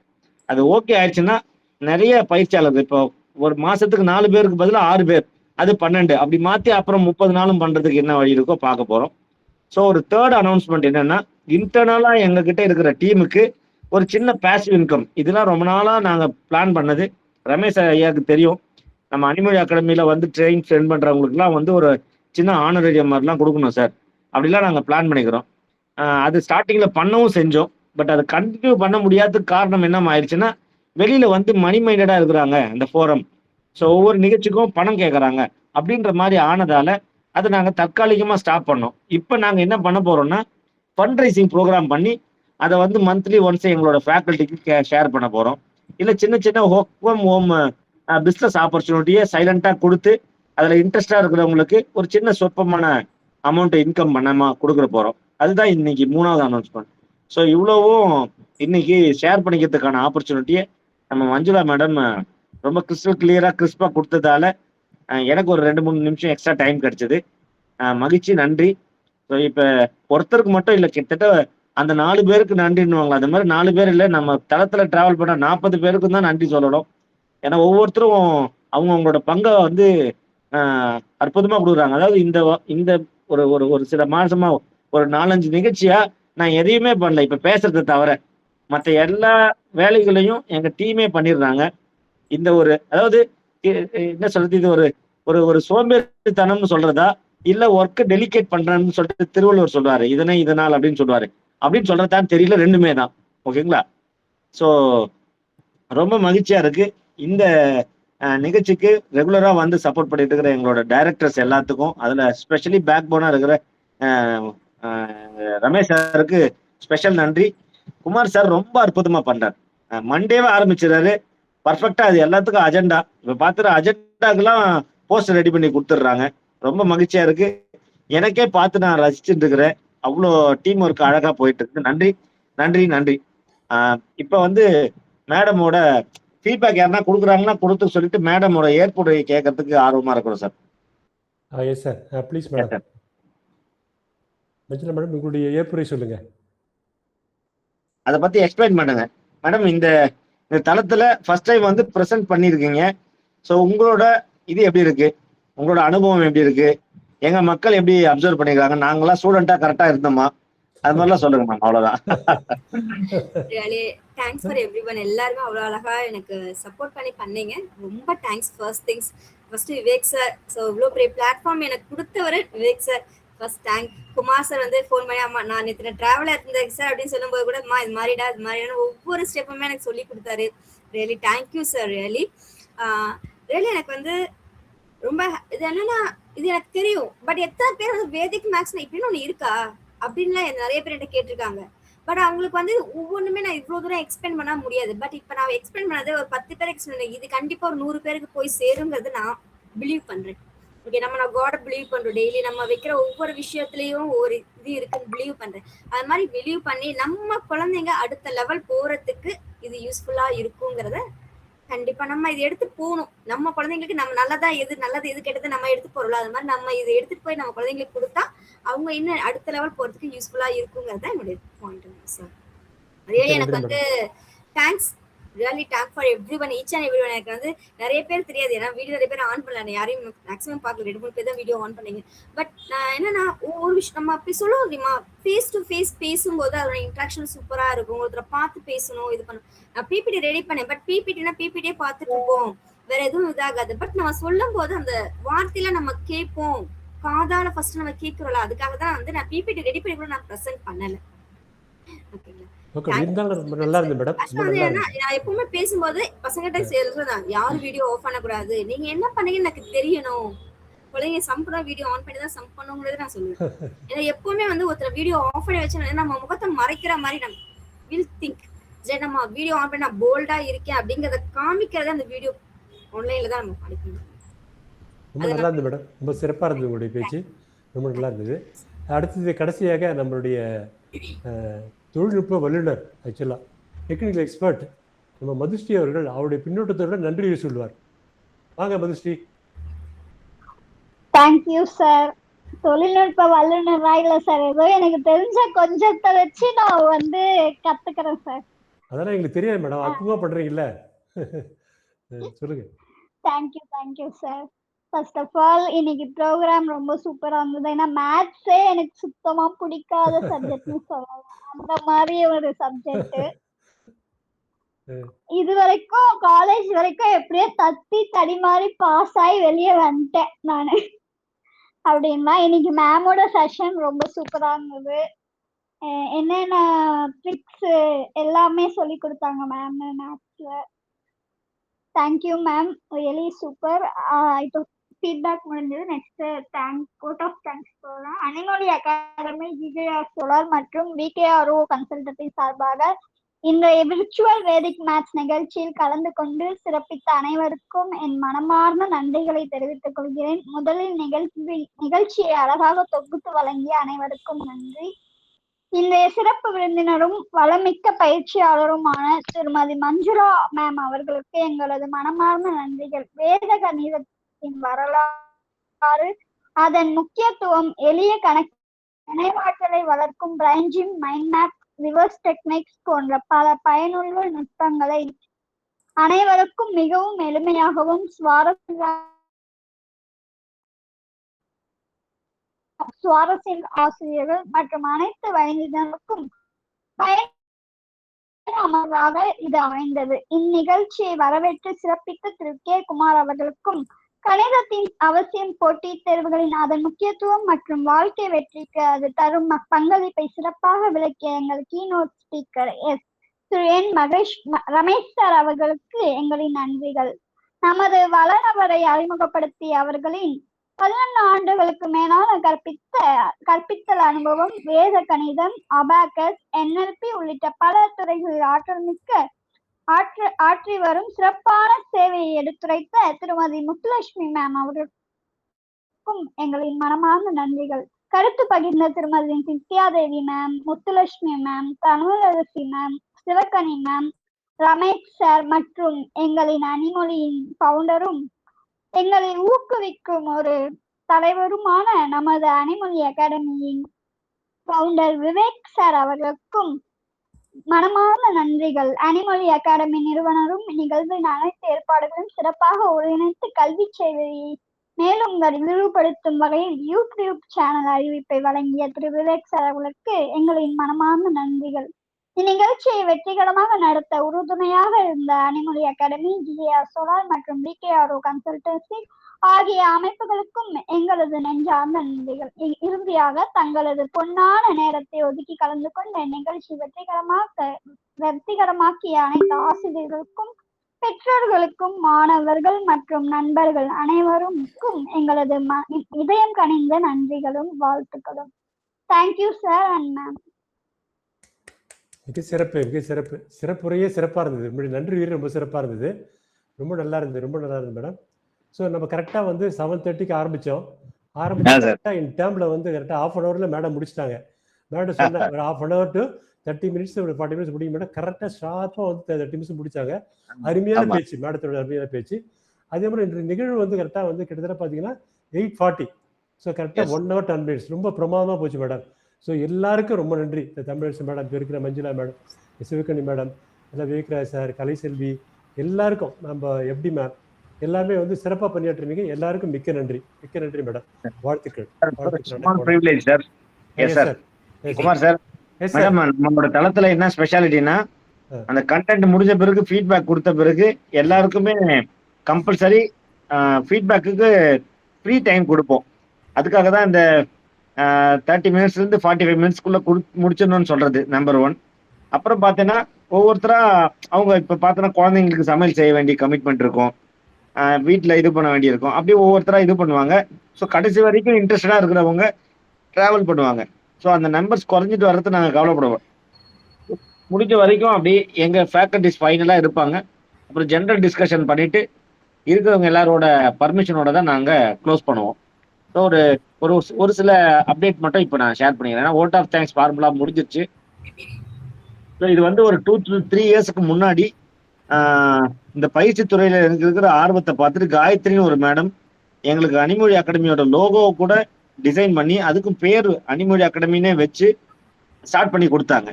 அது ஓகே ஆயிடுச்சுன்னா நிறைய பயிற்சியாளர்கள், இப்போ ஒரு மாதத்துக்கு 4 பேருக்கு பதிலாக 6 பேர், அது 12 அப்படி மாற்றி அப்புறம் 30 நாளும் பண்ணுறதுக்கு என்ன வழி இருக்கோ பார்க்க போகிறோம். ஸோ ஒரு 3rd அனௌன்ஸ்மெண்ட் என்னன்னா, இன்டர்னலாக எங்ககிட்ட இருக்கிற டீமுக்கு ஒரு சின்ன பேசிவ் இன்கம், இதெல்லாம் ரொம்ப நாளாக நாங்கள் பிளான் பண்ணது. ரமேஷ் ஐயாவுக்கு தெரியும், நம்ம அணிமொழி அகாடமியில் வந்து ட்ரெயின் பண்ணுறவங்களுக்குலாம் வந்து ஒரு சின்ன ஆனரேரியம் மாதிரிலாம் கொடுக்கணும் சார், அப்படிலாம் நாங்கள் பிளான் பண்ணிக்கிறோம். அது ஸ்டார்டிங்கில் பண்ணவும் செஞ்சோம். பட் அதை கண்டினியூ பண்ண முடியாததுக்கு காரணம் என்ன ஆயிடுச்சுன்னா, வெளியில் வந்து மணி மைண்டடாக இருக்கிறாங்க இந்த ஃபோரம். ஸோ ஒவ்வொரு நிகழ்ச்சிக்கும் பணம் கேட்குறாங்க அப்படின்ற மாதிரி ஆனதால் அதை நாங்கள் தற்காலிகமாக ஸ்டாப் பண்ணோம். இப்போ நாங்கள் என்ன பண்ண போகிறோம்னா, ஃபண்ட் ரைசிங் ப்ரோக்ராம் பண்ணி அதை வந்து மந்த்லி ஒன்ஸ் எங்களோட ஃபேக்கல்ட்டிக்கு ஷேர் பண்ண போகிறோம். இல்லை சின்ன ஹோம் பிஸ்னஸ் ஆப்பர்ச்சுனிட்டியை சைலண்ட்டாக கொடுத்து அதில் இன்ட்ரெஸ்டாக இருக்கிறவங்களுக்கு ஒரு சின்ன சொற்பமான அமௌண்ட்டை இன்கம் பண்ணாமல் கொடுக்குற போகிறோம். அதுதான் இன்னைக்கு 3வது அனௌன்ஸ்மெண்ட். ஸோ இவ்வளவும் இன்னைக்கு ஷேர் பண்ணிக்கிறதுக்கான ஆப்பர்ச்சுனிட்டியை நம்ம மஞ்சுளா மேடம் ரொம்ப கிறிஸ்பாக கொடுத்ததால எனக்கு ஒரு 2-3 நிமிஷம் எக்ஸ்ட்ரா டைம் கிடைச்சது. மகிழ்ச்சி, நன்றி. ஸோ இப்போ ஒருத்தருக்கு மட்டும் இல்லை, கிட்டத்தட்ட அந்த 4 பேருக்கு நன்றின்னுவாங்களா, அந்த மாதிரி 4 பேர் இல்லை, நம்ம தளத்தில் ட்ராவல் பண்ண 40 பேருக்கும் தான் நன்றி சொல்லணும். ஏன்னா ஒவ்வொருத்தரும் அவங்களோட பங்கை வந்து அற்புதமாக கொடுக்குறாங்க. அதாவது இந்த ஒரு சில மாசமா ஒரு 4-5 நிகழ்ச்சியா நான் எதையுமே பண்ணல, இப்போ பேசுறதை தவிர மற்ற எல்லா வேலைகளையும் எங்கள் டீமே பண்ணிடுறாங்க. இந்த அதாவது என்ன சொல்றது, இது ஒரு சோம்பேறித்தனம்னு சொல்றதா இல்லை ஒர்க்கை டெலிகேட் பண்றேன்னு சொல்லிட்டு திருவள்ளுவர் சொல்றாரு, இதனால் அப்படின்னு சொல்லுவாரு, அப்படின்னு சொல்றதான்னு தெரியல, 2மே தான். ஓகேங்களா? ஸோ ரொம்ப மகிழ்ச்சியா இருக்கு. இந்த நிகழ்ச்சிக்கு ரெகுலரா வந்து சப்போர்ட் பண்ணிட்டு இருக்கிற எங்களோட டைரக்டர்ஸ் எல்லாத்துக்கும், அதுல ஸ்பெஷலி பேக் போனா இருக்கிற ரமேஷ் சாருக்கு ஸ்பெஷல் நன்றி. குமார் சார் ரொம்ப அற்புதமா பண்றாரு. மண்டேவே ஆரம்பிச்சிடறாரு. பர்ஃபெக்டா அது எல்லாத்துக்கும் அஜெண்டா. இப்ப பாத்துற அஜெண்டாக்கெல்லாம் போஸ்டர் ரெடி பண்ணி கொடுத்துடுறாங்க. ரொம்ப மகிழ்ச்சியா இருக்கு. எனக்கே பார்த்து நான் ரசிச்சுட்டு இருக்கிறேன். அவ்வளோ டீம் ஒர்க் அழகா போயிட்டு இருக்கு. நன்றி நன்றி நன்றி. இப்ப வந்து மேடமோட ஃபீட்பேக் யாருன்னா கொடுக்குறாங்கன்னா கொடுத்து சொல்லிட்டு மேடமோட ஏற்புரை கேட்கறதுக்கு ஆர்வமா இருக்கிறோம் sir. Yes sir, please madam. Manjula madam, உங்களுடைய ஏற்புரை சொல்லுங்க. அதை பத்தி எக்ஸ்பிளைன் பண்ணுங்க மேடம். இந்த தளத்துல ஃபர்ஸ்ட் டைம் வந்து ப்ரெசென்ட் பண்ணியிருக்கீங்க. ஸோ உங்களோட இது எப்படி இருக்கு, உங்களோட அனுபவம் எப்படி இருக்கு, எங்க மக்கள் எப்படி அப்சர்வ் பண்ணிருக்காங்க, நாங்களாம் ஸ்டூடெண்டா கரெக்டா இருந்தோமா, அது மாதிரிலாம் சொல்லுங்க மேம். அவ்வளவுதான். Thanks for everyone. எல்லாருமே அவ்வளோ அழகா எனக்கு சப்போர்ட் பண்ணீங்க. ரொம்ப thanks. First Vivek sir. So இவ்வளோ பெரிய பிளாட்ஃபார்ம் எனக்கு கொடுத்தவர் Vivek sir. First thank. Kumar sir வந்து ஃபோன் பண்ணி, அம்மா நான் நேற்று ட்ராவலர் இருந்தேன் சார் அப்படின்னு சொல்லும்போது கூட, அம்மா இது மாதிரிடா இது மாதிரியான ஒவ்வொரு ஸ்டெப்புமே எனக்கு சொல்லி கொடுத்தாரு. Really thank you sir. ரியலி எனக்கு வந்து ரொம்ப இது என்னன்னா, இது எனக்கு தெரியும், பட் எத்தனை பேர் வந்து வேதிக் மேக்ஸ் இப்படின்னு ஒன்று இருக்கா அப்படின்லாம் நிறைய பேர் என்கிட்ட கேட்டிருக்காங்க. பட் அவங்களுக்கு வந்து ஒவ்வொன்றுமே நான் இவ்வளோ தூரம் எக்ஸ்பிளைன் பண்ண முடியாது. பட் இப்போ நான் எக்ஸ்பிளைன் பண்ணது ஒரு 10 பேர் எக்ஸ்பிளைன், இது கண்டிப்பாக ஒரு 100 பேருக்கு போய் சேருங்கிறது நான் பிலீவ் பண்ணுறேன். ஓகே, நம்ம காட் பிலீவ் பண்ணுறோம். டெய்லி நம்ம வைக்கிற ஒவ்வொரு விஷயத்துலையும் ஒரு இது இருக்குன்னு பிலீவ் பண்ணுறேன். அது மாதிரி பிலீவ் பண்ணி நம்ம குழந்தைங்க அடுத்த லெவல் போகிறதுக்கு இது யூஸ்ஃபுல்லாக இருக்குங்கிறத கண்டிப்பா நம்ம இதை எடுத்து போகணும். நம்ம குழந்தைங்களுக்கு நம்ம நல்லது எது கெட்டது நம்ம எடுத்து போறோம்ல, அது மாதிரி நம்ம இதை எடுத்துட்டு போய் நம்ம குழந்தைங்களுக்கு கொடுத்தா அவங்க இன்னும் அடுத்த லெவல் போறதுக்கு யூஸ்ஃபுல்லா இருக்குங்கிறது தான் என்னுடைய பாயிண்ட் சார். அதே எனக்கு வந்து thanks, really thank for everyone, each and everyone. எனக்கு வந்து நிறைய பேர் தெரியாது, ஏன்னா வீடியோ நிறைய பேர் ஆன் பண்ணல, யாரையும் மேக்ஸிமம் பார்க்கல, 2-3 பேர் தான் வீடியோ ஆன் பண்ணீங்க. பட் நான் என்னன்னா, ஒரு விஷயம் நம்ம அப்படி சொல்லுவோம் தெரியுமா, ஃபேஸ் டு ஃபேஸ் பேசும்போது அதோட இன்ட்ராக்ஷன் சூப்பரா இருக்கும். ஒருத்தரை பார்த்து பேசணும், இது பண்ணணும். நான் பிபிடி ரெடி பண்ணேன், பட் பிபிடியே பார்த்துட்டு இருப்போம், வேற எதுவும் இதாகாது. பட் நம்ம சொல்லும் போது அந்த வார்த்தையில நம்ம கேட்போம், காதால ஃபர்ஸ்ட் நம்ம கேட்கிறோம்ல, அதுக்காக தான் வந்து நான் பிபிடி ரெடி பண்ணி கூட நான் ப்ரெசென்ட் பண்ணல. ஓகேங்களா? நான் எப்பவுமே பேசும்போது பசங்கிட்ட சொல்றேன், யாரும் வீடியோ ஆஃப் பண்ணக்கூடாது, நீங்க என்ன பண்ணீங்கன்னு எனக்கு தெரியணும். குழந்தைங்க சம்பள வீடியோ ஆன் பண்ணி தான் சம்ப் பண்ணுங்கிறது நான் சொல்லுவேன். ஏன்னா எப்பவுமே வந்து ஒருத்தர் வீடியோ ஆஃப் பண்ணி வச்சு நம்ம முகத்தை மறைக்கிற மாதிரி நம்ம வில் திங்க், சரி நம்ம வீடியோ ஆன் பண்ணி நான் போல்டா இருக்கேன் அப்படிங்கறத காமிக்கிறத அந்த வீடியோ ஆன்லைன்ல தான் நம்ம படிக்கணும். ரொம்ப நல்லா இருந்தது மேடம், ரொம்ப சிறப்பா இருந்தது உங்களுடைய பேச்சு, ரொம்ப நல்லா இருந்தது. அடுத்தது கடைசியாக நம்மளுடைய தொழில்நுட்ப வல்லுநர், ஆக்சுவலாக டெக்னிக்கல் எக்ஸ்பர்ட் நம்ம மதுஸ்ரீ அவர்கள் அவருடைய பின்னோட்டத்தோட நன்றியை சொல்வார். வாங்க மதுஸ்ரீ. Thank you sir. தொழில்நுட்ப வல்லுநரா இல்ல சார், ஏதோ எனக்கு தெரிஞ்ச கொஞ்சத்தை வச்சு நான் வந்து கத்துக்கிறேன் சார். அதெல்லாம் எங்களுக்கு தெரியாது மேடம், அற்புதமா பண்றீங்கல்ல. சொல்லுங்க. Thank you sir. First of all இன்னைக்கு ப்ரோக்ராம் ரொம்ப சூப்பரா இருந்தது. ஏன்னா மேத்ஸே எனக்கு சுத்தமா பிடிக்காத சப்ஜெக்ட்னு சொல்லலாம், அந்த மாதிரி ஒரு சப்ஜெக்ட். இது வரைக்கும் காலேஜ் வரைக்கும் எப்படியோ தத்தி தடிமாறி பாஸ் ஆகி வெளியே வந்துட்டேன் நானு. அப்படின்னா இன்னைக்கு மேமோட செஷன் ரொம்ப சூப்பரா இருந்தது. என்னென்ன ட்ரிக்ஸ் எல்லாமே சொல்லி கொடுத்தாங்க மேம் மேத்ஸ்ல. Thank you ma'am, really super. இப்போ ஃபீட்பேக் முடிஞ்சது. நெக்ஸ்ட் கோட் ஆஃப் தேங்க்ஸ் போகலாம். அனிமொழி அகாடமி, ஜிஜேஆர் சோலார் மற்றும் விகேஆர்ஓ கன்சல்டன்சி சார்பாக இந்த விர்ச்சுவல் வேதிக் மேத்ஸ் நிகழ்ச்சியில் கலந்து கொண்டு சிறப்பித்த அனைவருக்கும் என் மனமார்ந்த நன்றிகளை தெரிவித்துக் கொள்கிறேன். முதலில் நிகழ்ச்சியை அழகாக தொகுத்து வழங்கிய அனைவருக்கும் நன்றி. இன்றைய சிறப்பு விருந்தினரும் வளமிக்க பயிற்சியாளருமான திருமதி மஞ்சுளா மேம் அவர்களுக்கு எங்களது மனமார்ந்த நன்றிகள். வேத கணிதத்தின் வரலாறு, அதன் முக்கியத்துவம், எளிய கணக்கு, நினைவாற்றலை வளர்க்கும் brain gym, mind map, reverse techniques போன்ற பல பயனுள்ள நுட்பங்களை அனைவருக்கும் மிகவும் எளிமையாகவும் சுவாரஸ்ய ஆசிரியர்கள் மற்றும் அனைத்து வயதினருக்கும் அமர்வாக இது அமைந்தது. இந்நிகழ்ச்சியை வரவேற்று சிறப்பித்த திரு கே குமார் அவர்களுக்கும் கணிதத்தின் அவசியம், போட்டித் தேர்வுகளின் அதன் முக்கியத்துவம் மற்றும் வாழ்க்கை வெற்றிக்கு அது தரும் பங்களிப்பை சிறப்பாக விளக்கிய எங்கள் கீனோட் ஸ்பீக்கர் திரு என் ரமேஷ் சார் அவர்களுக்கு எங்களின் நன்றிகள். நமது வளநபரை அறிமுகப்படுத்திய அவர்களின் 11 ஆண்டுகளுக்கு மேலான கற்பித்தல் அனுபவம், வேத கணிதம், அபாக்கஸ், NLP உள்ளிட்ட பல துறைகளில் ஆற்றி வரும் சிறப்பான சேவையை எடுத்துரைத்த திருமதி முத்துலட்சுமி மேம் அவர்களுக்கும் எங்களின் மனமார்ந்த நன்றிகள். கருத்து பகிர்ந்த திருமதி Vidyadevi ma'am, Muthulakshmi ma'am, Tamilarasi ma'am, Sivagani ma'am, Ramesh sir மற்றும் எங்களின் அணிமொழியின் பவுண்டரும் எங்களை ஊக்குவிக்கும் ஒரு தலைவருமான நமது அணிமொழி அகாடமியின் பவுண்டர் விவேக் சார் அவர்களுக்கும் மனமார்ந்த நன்றிகள். அணிமொழி அகாடமி நிறுவனரும் நிகழ்வின் அனைத்து ஏற்பாடுகளும் சிறப்பாக ஒருங்கிணைத்து கல்வி சேவையை மேலும் விரிவுபடுத்தும் வகையில் யூடியூப் சேனல் அறிவிப்பை வழங்கிய திரு விவேக் சார் அவர்களுக்கு எங்களின் மனமார்ந்த நன்றிகள். இந்நிகழ்ச்சியை வெற்றிகரமாக நடத்த உறுதுணையாக இருந்த அணிமொழி அகாடமி, GAR சோலார் மற்றும் DKRO கன்சல்டன்சி ஆகிய அமைப்புகளுக்கும் எங்களது நெஞ்சார்ந்த நன்றிகள். இறுதியாக தங்களது பொன்னான நேரத்தை ஒதுக்கி கலந்து கொண்ட நிகழ்ச்சி வெற்றிகரமாக்கிய அனைத்து ஆசிரியர்களுக்கும், பெற்றோர்களுக்கும், மாணவர்கள் மற்றும் நண்பர்கள் அனைவருக்கும் எங்களது இதயம் கனிந்த நன்றிகளும் வாழ்த்துக்களும். Thank you sir and ma'am. மிக சிறப்பு, மிக சிறப்பு. சிறப்புரையே சிறப்பாக இருந்தது. உங்களுடைய நன்றி வீரர் ரொம்ப சிறப்பாக இருந்தது. ரொம்ப நல்லா இருந்தது, ரொம்ப நல்லா இருந்தது மேடம். ஸோ நம்ம கரெக்டாக வந்து 7:30க்கு ஆரம்பித்தோம். கரெக்டாக இன் டேர்மில் வந்து கரெக்டாக 1/2 hour மேடம் முடிச்சிட்டாங்க. மேடம் சொன்னாங்க ஒரு 1/2 hour to 30 minutes ஒரு 40 minutes முடியும் மேடம். கரெக்டாக ஷார்ப்பாக வந்து 30 minutes முடிச்சாங்க. அருமையான பேச்சு, மேடத்தோட அருமையான பேச்சு. அதே மாதிரி இன்றைய நிகழ்வு வந்து கரெக்டாக வந்து கிட்டத்தட்ட பார்த்தீங்கன்னா 8:40. ஸோ கரெக்டாக 1 hour 10 minutes ரொம்ப பிரமாதமாக போச்சு மேடம். ஸோ எல்லாருக்கும் ரொம்ப நன்றி. தமிழரசு மேடம், இப்போ இருக்கிற மஞ்சுளா மேடம், சிவகனி மேடம், எல்லாம் விவேக்ராஜ் சார், கலைசெல்வி, எல்லாருக்கும் நம்ம FD மேம் எல்லாருமே வந்து சிறப்பாக பணியாற்றுறீங்க. எல்லாருக்கும் மிக்க நன்றி, மிக்க நன்றி மேடம். வாழ்த்துக்கள். குமார் சார், மேடம் நம்மளோட தளத்துல என்ன ஸ்பெஷாலிட்டினா, அந்த கண்டென்ட் முடிஞ்ச பிறகு ஃபீட்பேக் கொடுத்த பிறகு எல்லாருக்குமே கம்பல்சரி ஃபீட்பேக்கு ஃப்ரீ டைம் கொடுப்போம். அதுக்காக தான் இந்த 30 minutes 45 minutes முடிச்சிடணும்னு சொல்றது நம்பர் 1. அப்புறம் பார்த்தீங்கன்னா ஒவ்வொருத்தரா அவங்க இப்போ பார்த்தோன்னா குழந்தைங்களுக்கு சமையல் செய்ய வேண்டிய கமிட்மெண்ட் இருக்கும், வீட்டில் இது பண்ண வேண்டியிருக்கும், அப்படியே ஒவ்வொருத்தரா இது பண்ணுவாங்க. ஸோ கடைசி வரைக்கும் இன்ட்ரெஸ்டடாக இருக்கிறவங்க ட்ராவல் பண்ணுவாங்க. ஸோ அந்த நம்பர்ஸ் குறைஞ்சிட்டு வர்றது நாங்கள் கவலைப்படுவோம். முடிஞ்ச வரைக்கும் அப்படி எங்கள் ஃபேக்கல்டிஸ் ஃபைனலாக இருப்பாங்க. அப்புறம் ஜென்ரல் டிஸ்கஷன் பண்ணிட்டு இருக்கிறவங்க எல்லாரோட பர்மிஷனோட தான் நாங்கள் க்ளோஸ் பண்ணுவோம். ஸோ ஒரு சில அப்டேட் மட்டும் இப்போ நான் ஷேர் பண்ணிக்கிறேன். ஏன்னா ஓட் ஆஃப் தேங்க்ஸ் ஃபார்முலா முடிஞ்சிருச்சு. ஸோ இது வந்து ஒரு 2 to 3 yearsக்கு முன்னாடி இந்த பயிற்சி துறையில எனக்கு இருக்கிற ஆர்வத்தை பார்த்துட்டு காயத்ரின்னு ஒரு மேடம் எங்களுக்கு அணிமொழி அகாடமியோட லோகோவை கூட டிசைன் பண்ணி அதுக்கும் பேர் அணிமொழி அகாடமினே வச்சு ஸ்டார்ட் பண்ணி கொடுத்தாங்க.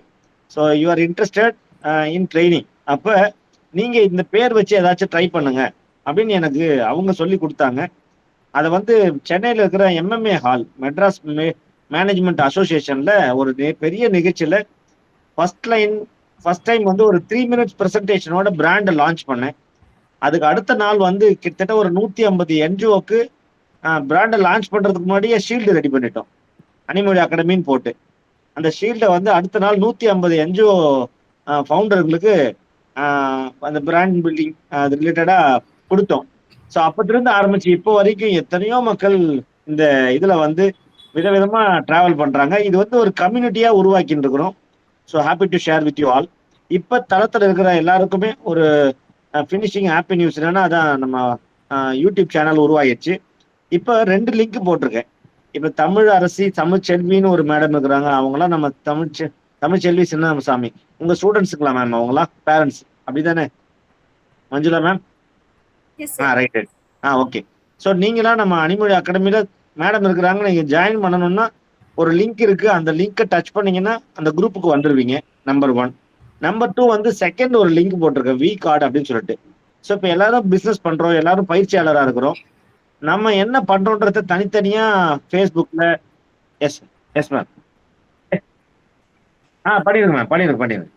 So you are interested in training, அப்போ நீங்கள் இந்த பேர் வச்சு ஏதாச்சும் ட்ரை பண்ணுங்க அப்படின்னு எனக்கு அவங்க சொல்லி கொடுத்தாங்க. அதை வந்து சென்னையில் இருக்கிற MMA ஹால், மெட்ராஸ் மேனேஜ்மெண்ட் அசோசியேஷன்ல ஒரு பெரிய நிகழ்ச்சியில் ஃபர்ஸ்ட் டைம் வந்து ஒரு 3 minutes ப்ரெசன்டேஷனோட பிராண்டை லான்ச் பண்ணேன். அதுக்கு அடுத்த நாள் வந்து கிட்டத்தட்ட ஒரு 150 NGOக்கு பிராண்டை லான்ச் பண்ணுறதுக்கு முன்னாடியே ஷீல்டு ரெடி பண்ணிட்டோம், அணிமொழி அகாடமின்னு போட்டு. அந்த ஷீல்டை வந்து அடுத்த நாள் 150 NGO ஃபவுண்டர்களுக்கு அந்த பிராண்ட் பில்டிங் அது ரிலேட்டடாக கொடுத்தோம். ஸோ அப்பத்திலிருந்து ஆரம்பிச்சு இப்போ வரைக்கும் எத்தனையோ மக்கள் இந்த இதில் வந்து விதவிதமா டிராவல் பண்றாங்க. இது வந்து ஒரு கம்யூனிட்டியா உருவாக்கிட்டு இருக்கிறோம். So happy to share with you all. இப்போ தளத்தில் இருக்கிற எல்லாருக்குமே ஒரு ஃபினிஷிங் ஹாப்பி நியூஸ் என்னன்னா, அதான் நம்ம யூடியூப் சேனல் உருவாகிடுச்சு. இப்போ 2 லிங்க் போட்டிருக்கேன். இப்போ தமிழ் அரசி தமிழ்ச்செல்வின்னு ஒரு மேடம் இருக்கிறாங்க. அவங்களாம் நம்ம தமிழ்ச்செல்வி சின்னசாமி உங்க ஸ்டூடெண்ட்ஸுங்களா மேம்? அவங்களாம் பேரண்ட்ஸ் அப்படிதானே Manjula ma'am? Right. Okay. So நீங்களாம் நம்ம அணிமொழி அகாடமியில மேடம் இருக்கிறாங்க, நீங்க ஜாயின் பண்ணணும்னா ஒரு லிங்க் இருக்கு, அந்த லிங்கை டச் பண்ணீங்கன்னா அந்த குரூப்புக்கு வந்துருவீங்க. நம்பர் 1. நம்பர் 2 வந்து செகண்ட் ஒரு லிங்க் போட்டிருக்கேன், வி கார்டு அப்படின்னு சொல்லிட்டு. ஸோ இப்போ எல்லாரும் பிஸ்னஸ் பண்றோம், எல்லாரும் பயிற்சியாளராக இருக்கிறோம். நம்ம என்ன பண்றோன்றத தனித்தனியா ஃபேஸ்புக்ல எஸ் மேம் பண்ணிடுங்க மேம், பண்ணிடுங்க.